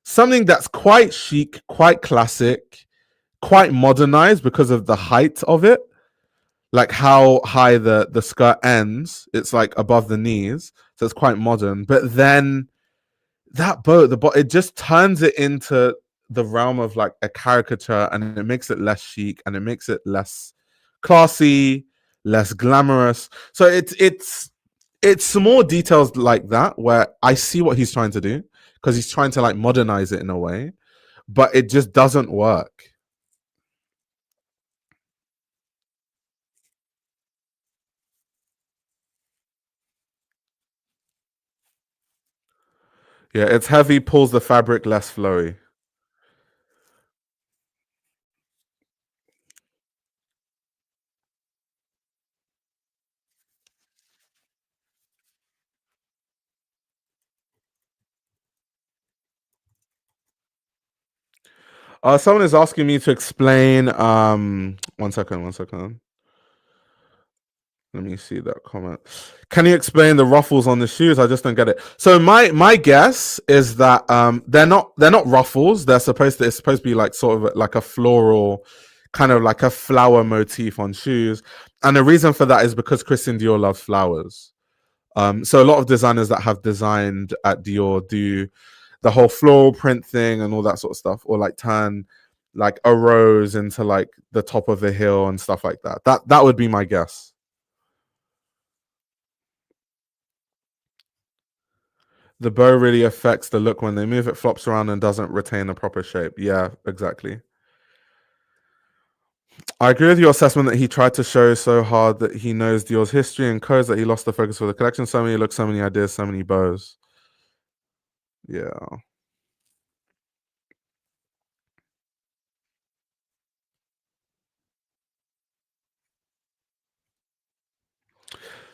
something that's quite chic, quite classic, quite modernized because of the height of it, like how high the skirt ends. It's like above the knees, so it's quite modern. But then that bow, it just turns it into the realm of like a caricature, and it makes it less chic and it makes it less classy, less glamorous. So it's small details like that where I see what he's trying to do because he's trying to like modernize it in a way, but it just doesn't work. Yeah, it's heavy, pulls the fabric less flowy. Someone is asking me to explain. One second, one second. Let me see that comment. Can you explain the ruffles on the shoes? I just don't get it. So my guess is that they're not ruffles. It's supposed to be like sort of like a floral, kind of like a flower motif on shoes. And the reason for that is because Christian Dior loves flowers. So a lot of designers that have designed at Dior do the whole floral print thing and all that sort of stuff, or like turn like a rose into like the top of a hill and stuff like that. That would be my guess. The bow really affects the look when they move. It flops around and doesn't retain a proper shape. Yeah, exactly. I agree with your assessment that he tried to show so hard that he knows Dior's history and codes that he lost the focus for the collection. So many looks, so many ideas, so many bows. Yeah.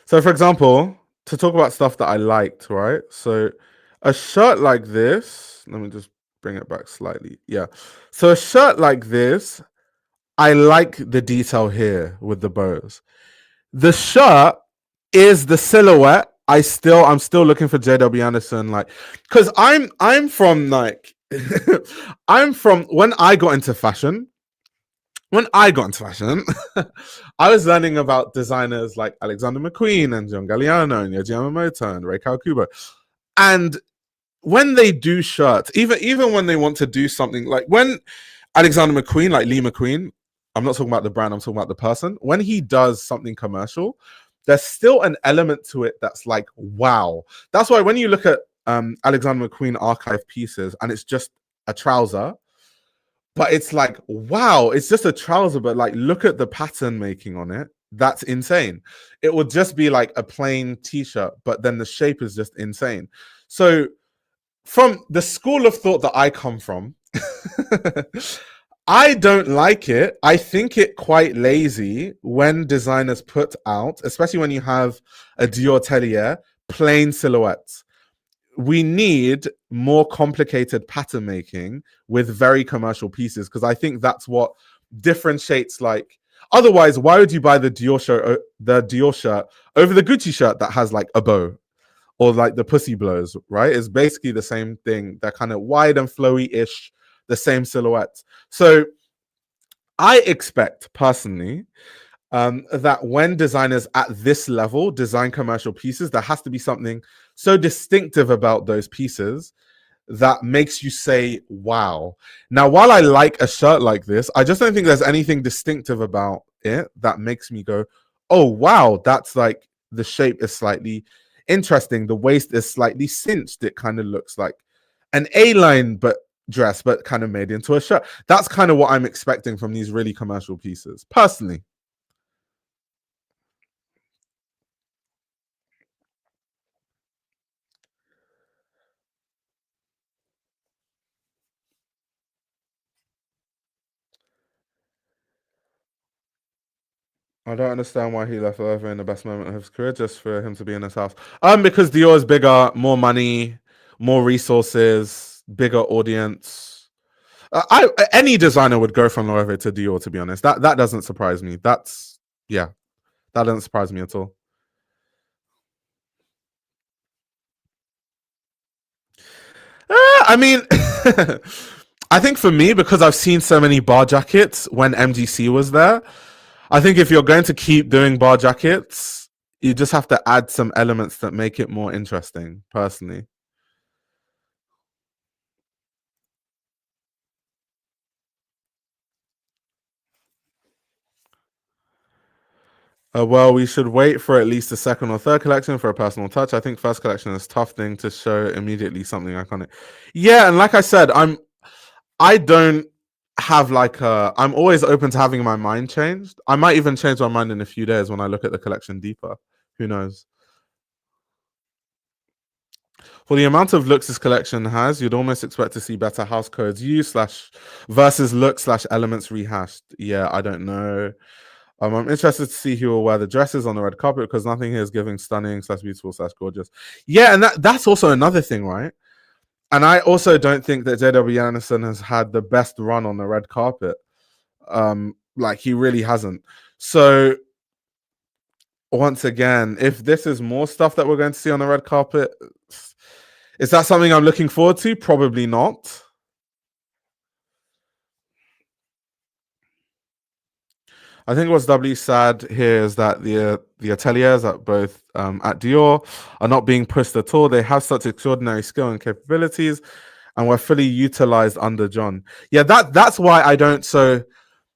So, for example, to talk about stuff that I liked, right? So, a shirt like this, let me just bring it back slightly. Yeah. So, a shirt like this, I like the detail here with the bows. The shirt is the silhouette. I'm still looking for JW Anderson, like, because I'm from like I'm from when I got into fashion. When I got into fashion, I was learning about designers like Alexander McQueen and John Galliano and Yohji Yamamoto and Rei Kawakubo. And when they do shirts, even when they want to do something like when Alexander McQueen, like Lee McQueen, I'm not talking about the brand, I'm talking about the person. When he does something commercial, there's still an element to it that's like, wow. That's why when you look at Alexander McQueen archive pieces and it's just a trouser, but it's like, wow, it's just a trouser, but like, look at the pattern making on it. That's insane. It would just be like a plain t-shirt, but then the shape is just insane. So from the school of thought that I come from, I don't like it. I think it quite lazy when designers put out, especially when you have a Dior Atelier, plain silhouettes. We need more complicated pattern making with very commercial pieces because I think that's what differentiates like. Otherwise, why would you buy the Dior shirt over the Gucci shirt that has like a bow or like the pussy blows? Right, it's basically the same thing. They're kind of wide and flowy-ish, the same silhouettes. So I expect personally that when designers at this level design commercial pieces, there has to be something so distinctive about those pieces that makes you say, wow. Now, while I like a shirt like this, I just don't think there's anything distinctive about it that makes me go, oh, wow, that's like the shape is slightly interesting. The waist is slightly cinched. It kind of looks like an A-line but dress, but kind of made into a shirt. That's kind of what I'm expecting from these really commercial pieces, personally. I don't understand why he left Loewe in the best moment of his career, just for him to be in his house. Because Dior is bigger, more money, more resources, bigger audience. Any designer would go from Loewe to Dior, to be honest. That doesn't surprise me. Yeah, that doesn't surprise me at all. I mean, I think for me, because I've seen so many bar jackets when MGC was there, I think if you're going to keep doing bar jackets, you just have to add some elements that make it more interesting, personally. Well, we should wait for at least the second or third collection for a personal touch. I think first collection is a tough thing to show immediately something iconic. Yeah, and like I said, I don't have like I'm always open to having my mind changed. I might even change my mind in a few days when I look at the collection deeper. Who knows? For the amount of looks this collection has, you'd almost expect to see better house codes used slash versus look slash elements rehashed. Yeah, I don't know. I'm interested to see who will wear the dresses on the red carpet because nothing here is giving stunning slash beautiful slash gorgeous. Yeah, and that's also another thing, right? And I also don't think that JW Anderson has had the best run on the red carpet. Like he really hasn't. So once again, if this is more stuff that we're going to see on the red carpet, is that something I'm looking forward to? Probably not. I think what's doubly sad here is that the ateliers at both at Dior are not being pushed at all. They have such extraordinary skill and capabilities, and were fully utilized under John. Yeah, that's why I don't. So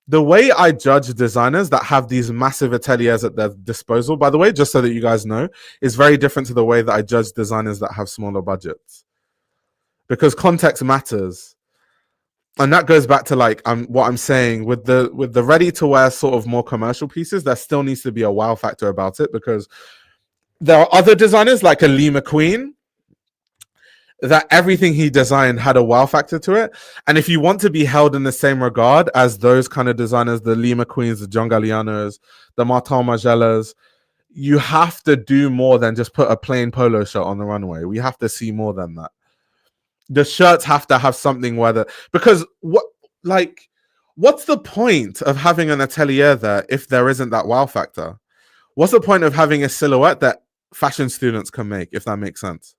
the way I judge designers that have these massive ateliers at their disposal, by the way, just so that you guys know, is very different to the way that I judge designers that have smaller budgets, because context matters. And that goes back to like what I'm saying with the ready to wear sort of more commercial pieces. There still needs to be a wow factor about it, because there are other designers like a Lee McQueen that everything he designed had a wow factor to it. And if you want to be held in the same regard as those kind of designers, the Lee McQueens, the John Gallianos, the Martin Margielas, you have to do more than just put a plain polo shirt on the runway. We have to see more than that. The shirts have to have something because what's the point of having an atelier there if there isn't that wow factor? What's the point of having a silhouette that fashion students can make, if that makes sense?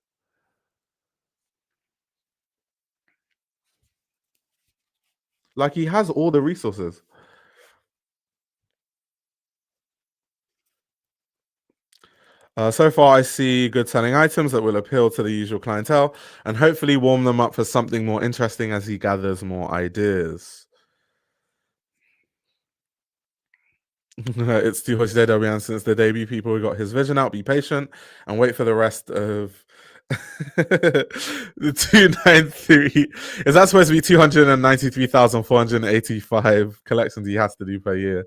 Like he has all the resources. So far, I see good selling items that will appeal to the usual clientele and hopefully warm them up for something more interesting as he gathers more ideas. It's too much JW Anderson since the debut. People who got his vision out, be patient and wait for the rest of the 293. Is that supposed to be 293,485 collections he has to do per year?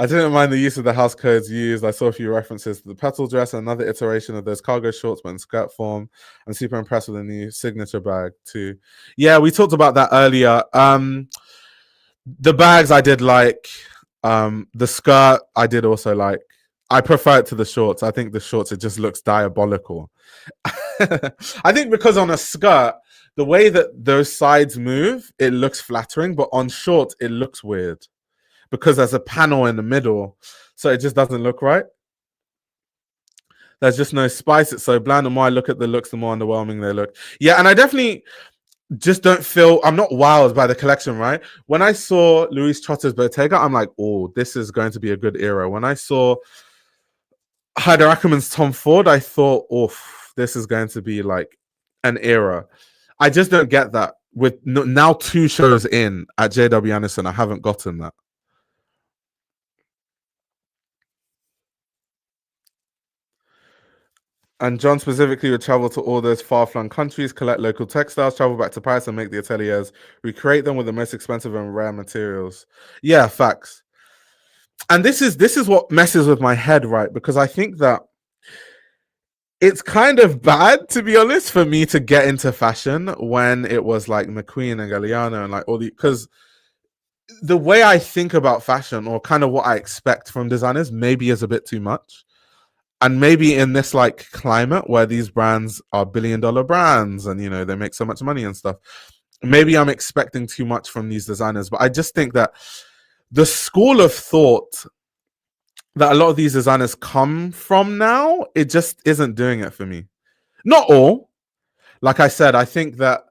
I didn't mind the use of the house codes used. I saw a few references to the petal dress, another iteration of those cargo shorts, but in skirt form. I'm super impressed with the new signature bag too. Yeah, we talked about that earlier. The bags I did like. The skirt I did also like. I prefer it to the shorts. I think the shorts, it just looks diabolical. I think because on a skirt, the way that those sides move, it looks flattering, but on short, it looks weird because there's a panel in the middle, so it just doesn't look right. There's just no spice. It's so bland. The more I look at the looks, the more underwhelming they look. Yeah, and I definitely just don't feel, I'm not wowed by the collection, right? When I saw Luis Trotter's Bottega, I'm like, oh, this is going to be a good era. When I saw Hyder Ackerman's Tom Ford, I thought, oh, this is going to be like an era. I just don't get that. With now 2 shows in at JW Anderson, I haven't gotten that. And John specifically would travel to all those far-flung countries, collect local textiles, travel back to Paris and make the ateliers, recreate them with the most expensive and rare materials. Yeah, facts. And this is what messes with my head, right? Because I think that it's kind of bad, to be honest, for me to get into fashion when it was like McQueen and Galliano and like all the, because the way I think about fashion or kind of what I expect from designers maybe is a bit too much. And maybe in this like climate where these brands are $1 billion brands and you know they make so much money and stuff, maybe I'm expecting too much from these designers. But I just think that the school of thought that a lot of these designers come from now, it just isn't doing it for me. Not all. Like I said, I think that,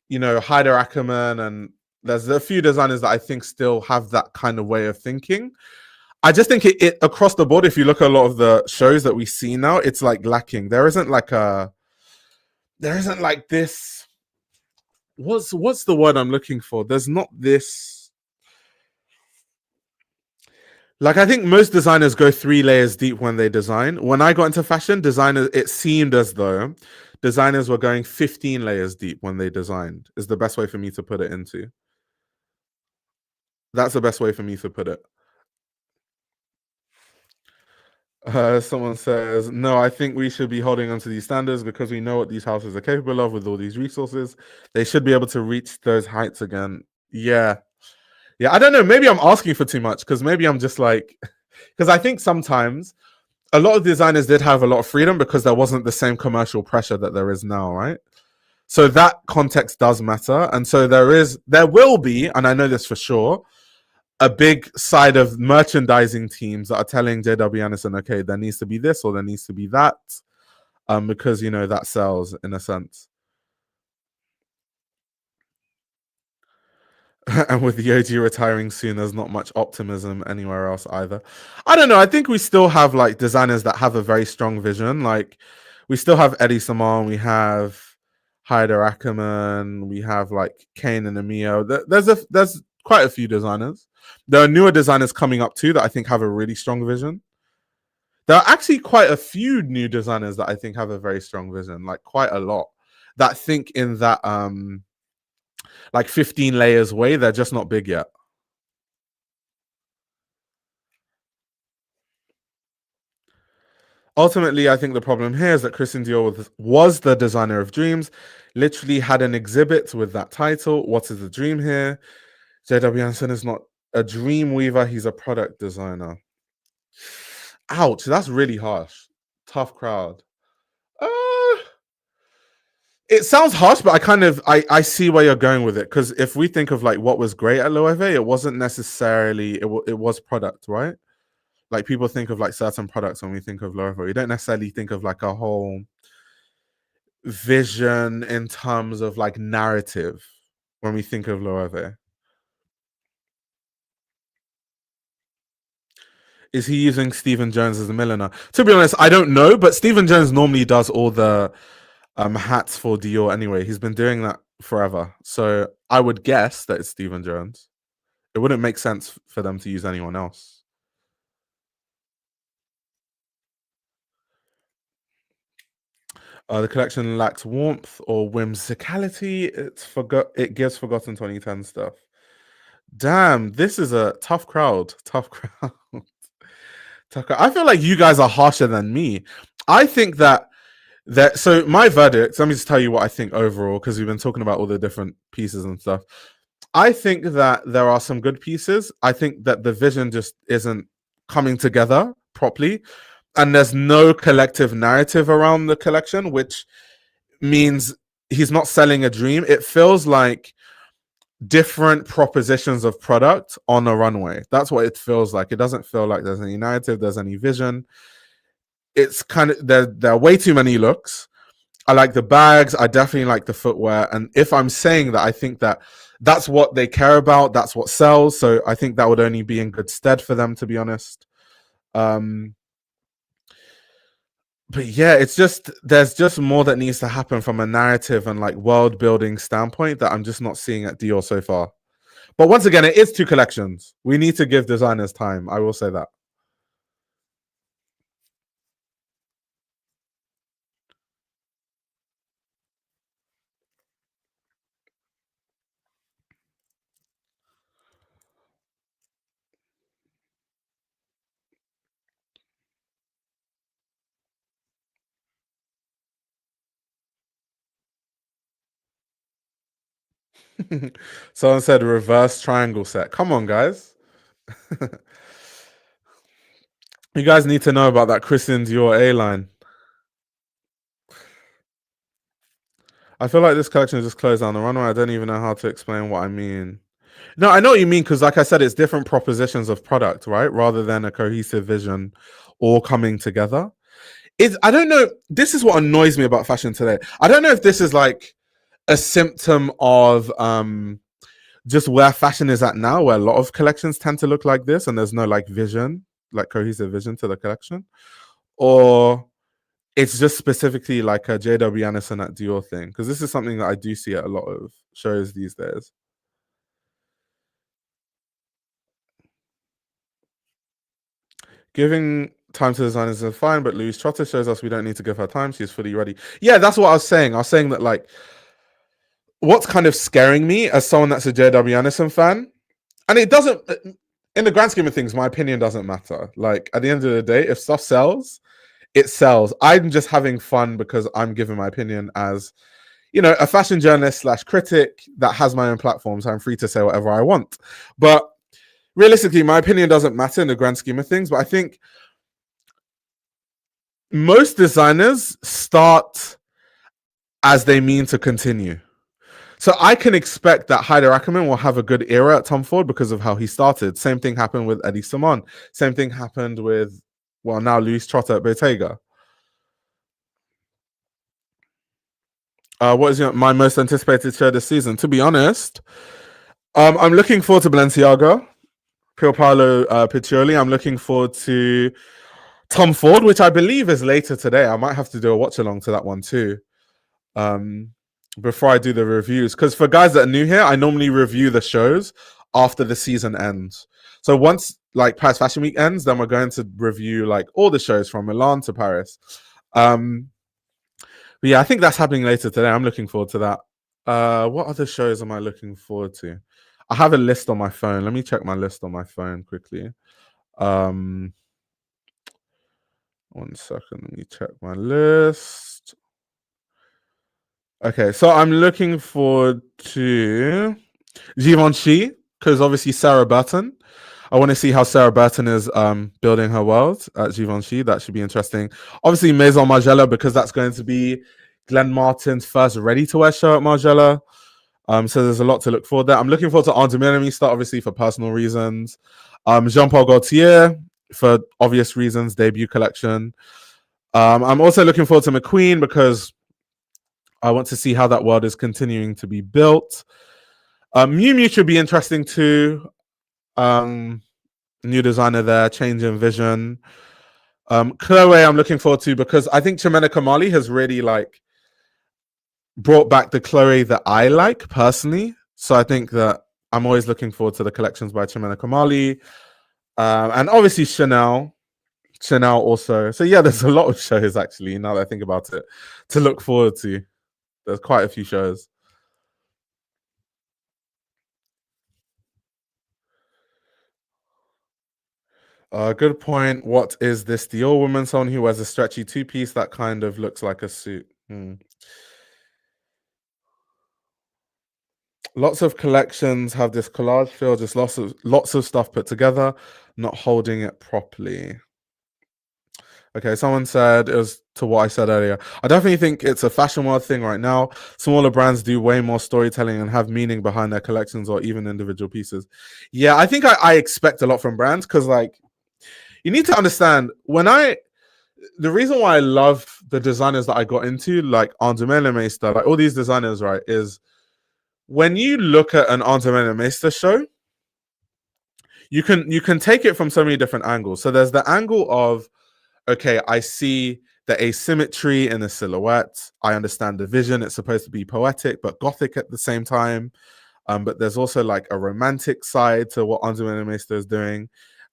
you know, Hyder Ackerman and there's a few designers that I think still have that kind of way of thinking. I just think it across the board, if you look at a lot of the shows that we see now, it's like lacking. There isn't like this. What's the word I'm looking for? There's not this. Like I think most designers go 3 layers deep when they design. When I got into fashion, designers, it seemed as though designers were going 15 layers deep when they designed. Is the best way for me to put it into. That's the best way for me to put it. Someone says, no, I think we should be holding on to these standards because we know what these houses are capable of with all these resources. They should be able to reach those heights again. Yeah. Yeah, I don't know. Maybe I'm asking for too much because maybe I'm just like, because I think sometimes a lot of designers did have a lot of freedom because there wasn't the same commercial pressure that there is now, right? So that context does matter. And so there will be, and I know this for sure, a big side of merchandising teams that are telling JW Anderson, okay, there needs to be this or there needs to be that, because you know that sells in a sense. And with the OG retiring soon, there's not much optimism anywhere else either. I don't know. I think we still have like designers that have a very strong vision. Like we still have Eddie Simon, we have Hyder Ackerman, we have like Kane and Emio. There's quite a few designers. There are newer designers coming up too that I think have a really strong vision. There are actually quite a few new designers that I think have a very strong vision, like quite a lot, that think in that like 15 layers way. They're just not big yet. Ultimately, I think the problem here is that Christian Dior was the designer of dreams, literally had an exhibit with that title. What is the dream here? JW Anderson is not a dream weaver, he's a product designer. Ouch, that's really harsh. Tough crowd. Uh, it sounds harsh, but I see where you're going with it. Because if we think of like what was great at Loewe, it wasn't necessarily it was product, right? Like people think of like certain products when we think of Loewe. You don't necessarily think of like a whole vision in terms of like narrative when we think of Loewe. Is he using Stephen Jones as a milliner? To be honest, I don't know, but Stephen Jones normally does all the hats for Dior anyway. He's been doing that forever. So I would guess that it's Stephen Jones. It wouldn't make sense for them to use anyone else. The collection lacks warmth or whimsicality. It gives forgotten 2010 stuff. Damn, this is a tough crowd. Tough crowd. I feel like you guys are harsher than me. I think that so my verdict, let me just tell you what I think overall, because we've been talking about all the different pieces and stuff. I think that there are some good pieces. I think that the vision just isn't coming together properly. And there's no collective narrative around the collection, which means he's not selling a dream. It feels like different propositions of product on a runway. That's what it feels like. It doesn't feel like there's any narrative, there's any vision. It's kind of there are way too many looks. I like the bags. I definitely like the footwear. And if I'm saying that, I think that that's what they care about. That's what sells. So I think that would only be in good stead for them, to be honest. But yeah, it's just there's just more that needs to happen from a narrative and like world building standpoint that I'm just not seeing at Dior so far. But once again, it is 2 collections. We need to give designers time. I will say that. Someone said reverse triangle set. Come on, guys. You guys need to know about that Christian Dior A line. I feel like this collection is just closed down the runway. I don't even know how to explain what I mean. No, I know what you mean because, like I said, it's different propositions of product, right? Rather than a cohesive vision all coming together. I don't know. This is what annoys me about fashion today. I don't know if this is like a symptom of just where fashion is at now, where a lot of collections tend to look like this and there's no like vision, like cohesive vision to the collection, or it's just specifically like a JW Anderson at Dior thing, because this is something that I do see at a lot of shows these days. Giving time to designers is fine, but Louise Trotter shows us we don't need to give her time. She's fully ready. Yeah, that's what I was saying. I was saying that like what's kind of scaring me as someone that's a JW Anderson fan, and it doesn't, in the grand scheme of things, my opinion doesn't matter. Like at the end of the day, if stuff sells, it sells. I'm just having fun because I'm giving my opinion as, you know, a fashion journalist / critic that has my own platform, so I'm free to say whatever I want. But realistically, my opinion doesn't matter in the grand scheme of things. But I think most designers start as they mean to continue. So I can expect that Haider Ackermann will have a good era at Tom Ford because of how he started. Same thing happened with Eddie Simon. Same thing happened with, well, now Louise Trotter at Bottega. What is my most anticipated show this season? To be honest, I'm looking forward to Balenciaga, Pier Paolo Piccioli. I'm looking forward to Tom Ford, which I believe is later today. I might have to do a watch along to that one too. Before I do the reviews, because for guys that are new here, I normally review the shows after the season ends. So once like Paris Fashion Week ends, then we're going to review like all the shows from Milan to Paris. But yeah, I think that's happening later today. I'm looking forward to that. What other shows am I looking forward to? I have a list on my phone. Let me check my list on my phone quickly. 1 second. Let me check my list. Okay, so I'm looking forward to Givenchy, because obviously Sarah Burton. I want to see how Sarah Burton is building her world at Givenchy. That should be interesting. Obviously Maison Margiela, because that's going to be Glenn Martin's first ready-to-wear show at Margiela. So there's a lot to look forward to. I'm looking forward to Art Millennium Star, obviously for personal reasons. Jean-Paul Gaultier for obvious reasons, debut collection. I'm also looking forward to McQueen because I want to see how that world is continuing to be built. Miu Miu should be interesting too. New designer there, change in vision. Chloe, I'm looking forward to because I think Chimena Kamali has really like brought back the Chloe that I like personally. So I think that I'm always looking forward to the collections by Chimena Kamali. And obviously Chanel also. So yeah, there's a lot of shows actually, now that I think about it, to look forward to. There's quite a few shows. Good point. What is this Dior woman? Someone who wears a stretchy two-piece that kind of looks like a suit. Lots of collections have this collage feel, just lots of stuff put together, not holding it properly. Okay, someone said it was to what I said earlier. I definitely think it's a fashion world thing right now. Smaller brands do way more storytelling and have meaning behind their collections or even individual pieces. Yeah, I think I expect a lot from brands because, like, you need to understand the reason why I love the designers that I got into, like Anderson Meister, like all these designers, right, is when you look at an Anderson Meister show, you can take it from so many different angles. So there's the angle of, okay, I see the asymmetry in the silhouette. I understand the vision. It's supposed to be poetic but gothic at the same time. But there's also like a romantic side to what Anzumene Meister is doing.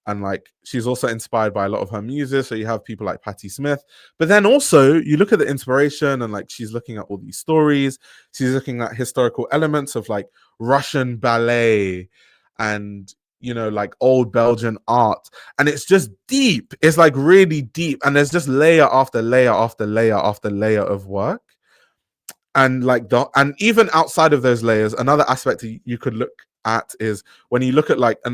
And like she's also inspired by a lot of her muses. So you have people like Patti Smith. But then also you look at the inspiration and like she's looking at all these stories. She's looking at historical elements of like Russian ballet and like old Belgian art. And it's just deep. It's like really deep. And there's just layer after layer after layer after layer of work. And like and even outside of those layers, another aspect you could look at is when you look at like an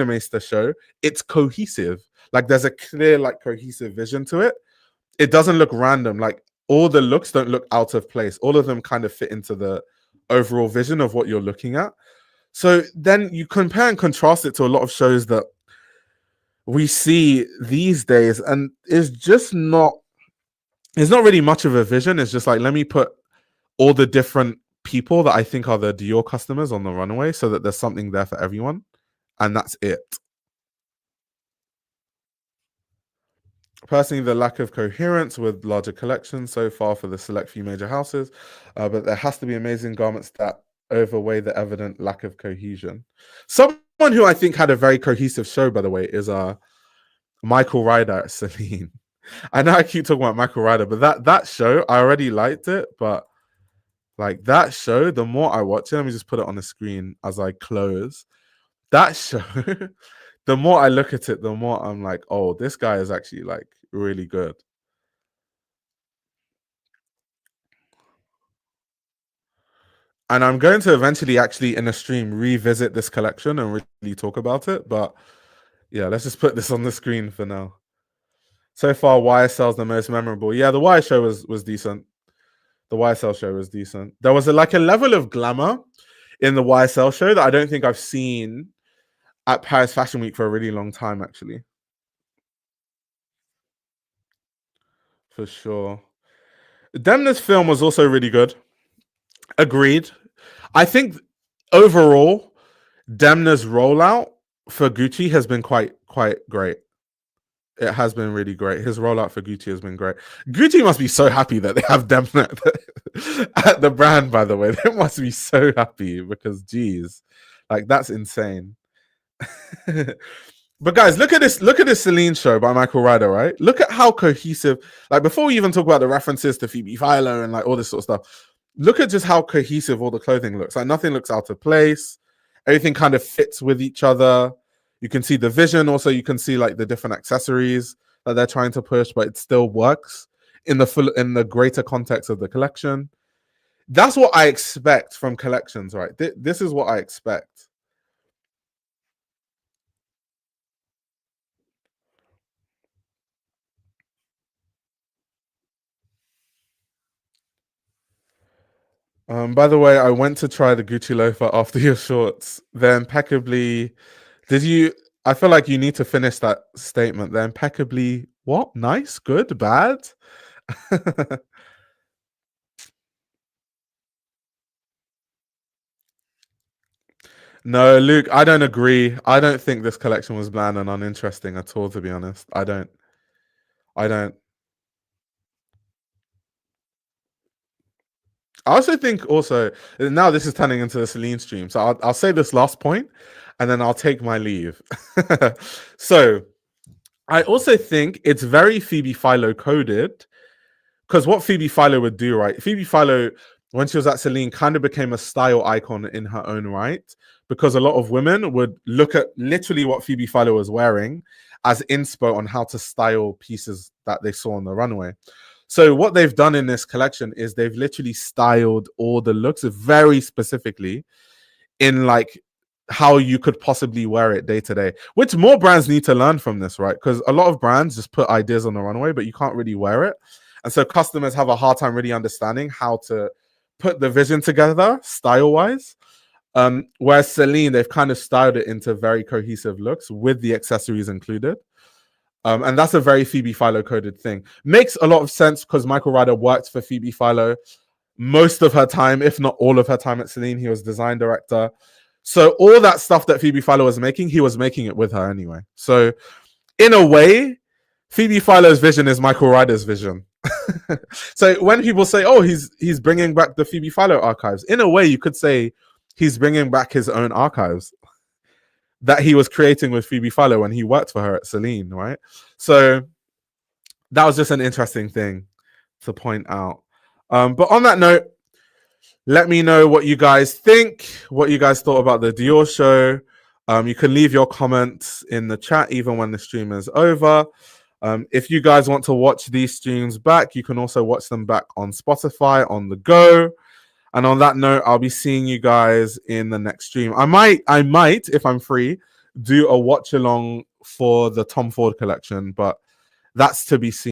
Meister show, it's cohesive. Like there's a clear like cohesive vision to it. It doesn't look random. Like all the looks don't look out of place. All of them kind of fit into the overall vision of what you're looking at. So then you compare and contrast it to a lot of shows that we see these days, and it's not really much of a vision. It's just like, let me put all the different people that I think are the Dior customers on the runway so that there's something there for everyone. And that's it. Personally, the lack of coherence with larger collections so far for the select few major houses, but there has to be amazing garments that overweigh the evident lack of cohesion. Someone who I think had a very cohesive show, by the way, is Michael Ryder at Celine. I know I keep talking about Michael Ryder, but that show, I already liked it, but like that show, the more I watch it, let me just put it on the screen as I close. That show, the more I look at it, the more I'm like, oh, this guy is actually like really good. And I'm going to eventually actually in a stream revisit this collection and really talk about it. But yeah, let's just put this on the screen for now. So far, YSL's the most memorable. Yeah, the Y show was decent. The YSL show was decent. There was like a level of glamour in the YSL show that I don't think I've seen at Paris Fashion Week for a really long time, actually. For sure. Demna's film was also really good. Agreed. I think overall, Demna's rollout for Gucci has been quite great. It has been really great. His rollout for Gucci has been great. Gucci must be so happy that they have Demna at the brand, by the way. They must be so happy because, geez, like that's insane. But guys, look at this Celine show by Michael Ryder, right? Look at how cohesive, like before we even talk about the references to Phoebe Philo and like all this sort of stuff, look at just how cohesive all the clothing looks. Like nothing looks out of place. Everything kind of fits with each other. You can see the vision. Also, you can see like the different accessories that they're trying to push, but it still works in the greater context of the collection. That's what I expect from collections, right? This is what I expect. By the way, I went to try the Gucci loafer after your shorts. They're impeccably. Did you? I feel like you need to finish that statement. They're impeccably what? Nice, good, bad? No, Luke, I don't agree. I don't think this collection was bland and uninteresting at all, to be honest. I don't. I don't. I also think now this is turning into a Celine stream. So I'll say this last point and then I'll take my leave. So I also think it's very Phoebe Philo coded because what Phoebe Philo would do, right? Phoebe Philo, when she was at Celine, kind of became a style icon in her own right because a lot of women would look at literally what Phoebe Philo was wearing as inspo on how to style pieces that they saw on the runway. So what they've done in this collection is they've literally styled all the looks very specifically in like how you could possibly wear it day to day, which more brands need to learn from this, right? Because a lot of brands just put ideas on the runway, but you can't really wear it. And so customers have a hard time really understanding how to put the vision together style-wise. Whereas Celine, they've kind of styled it into very cohesive looks with the accessories included. And that's a very Phoebe Philo coded thing. Makes a lot of sense because Michael Ryder worked for Phoebe Philo most of her time, if not all of her time at Celine. He was design director. So all that stuff that Phoebe Philo was making, he was making it with her anyway. So in a way, Phoebe Philo's vision is Michael Ryder's vision. So when people say, oh, he's bringing back the Phoebe Philo archives, in a way you could say he's bringing back his own archives that he was creating with Phoebe Philo when he worked for her at Celine, right? So that was just an interesting thing to point out. But on that note, let me know what you guys think, what you guys thought about the Dior show. You can leave your comments in the chat even when the stream is over. If you guys want to watch these streams back, you can also watch them back on Spotify on the go. And on that note, I'll be seeing you guys in the next stream. I might, if I'm free, do a watch along for the Tom Ford collection, but that's to be seen.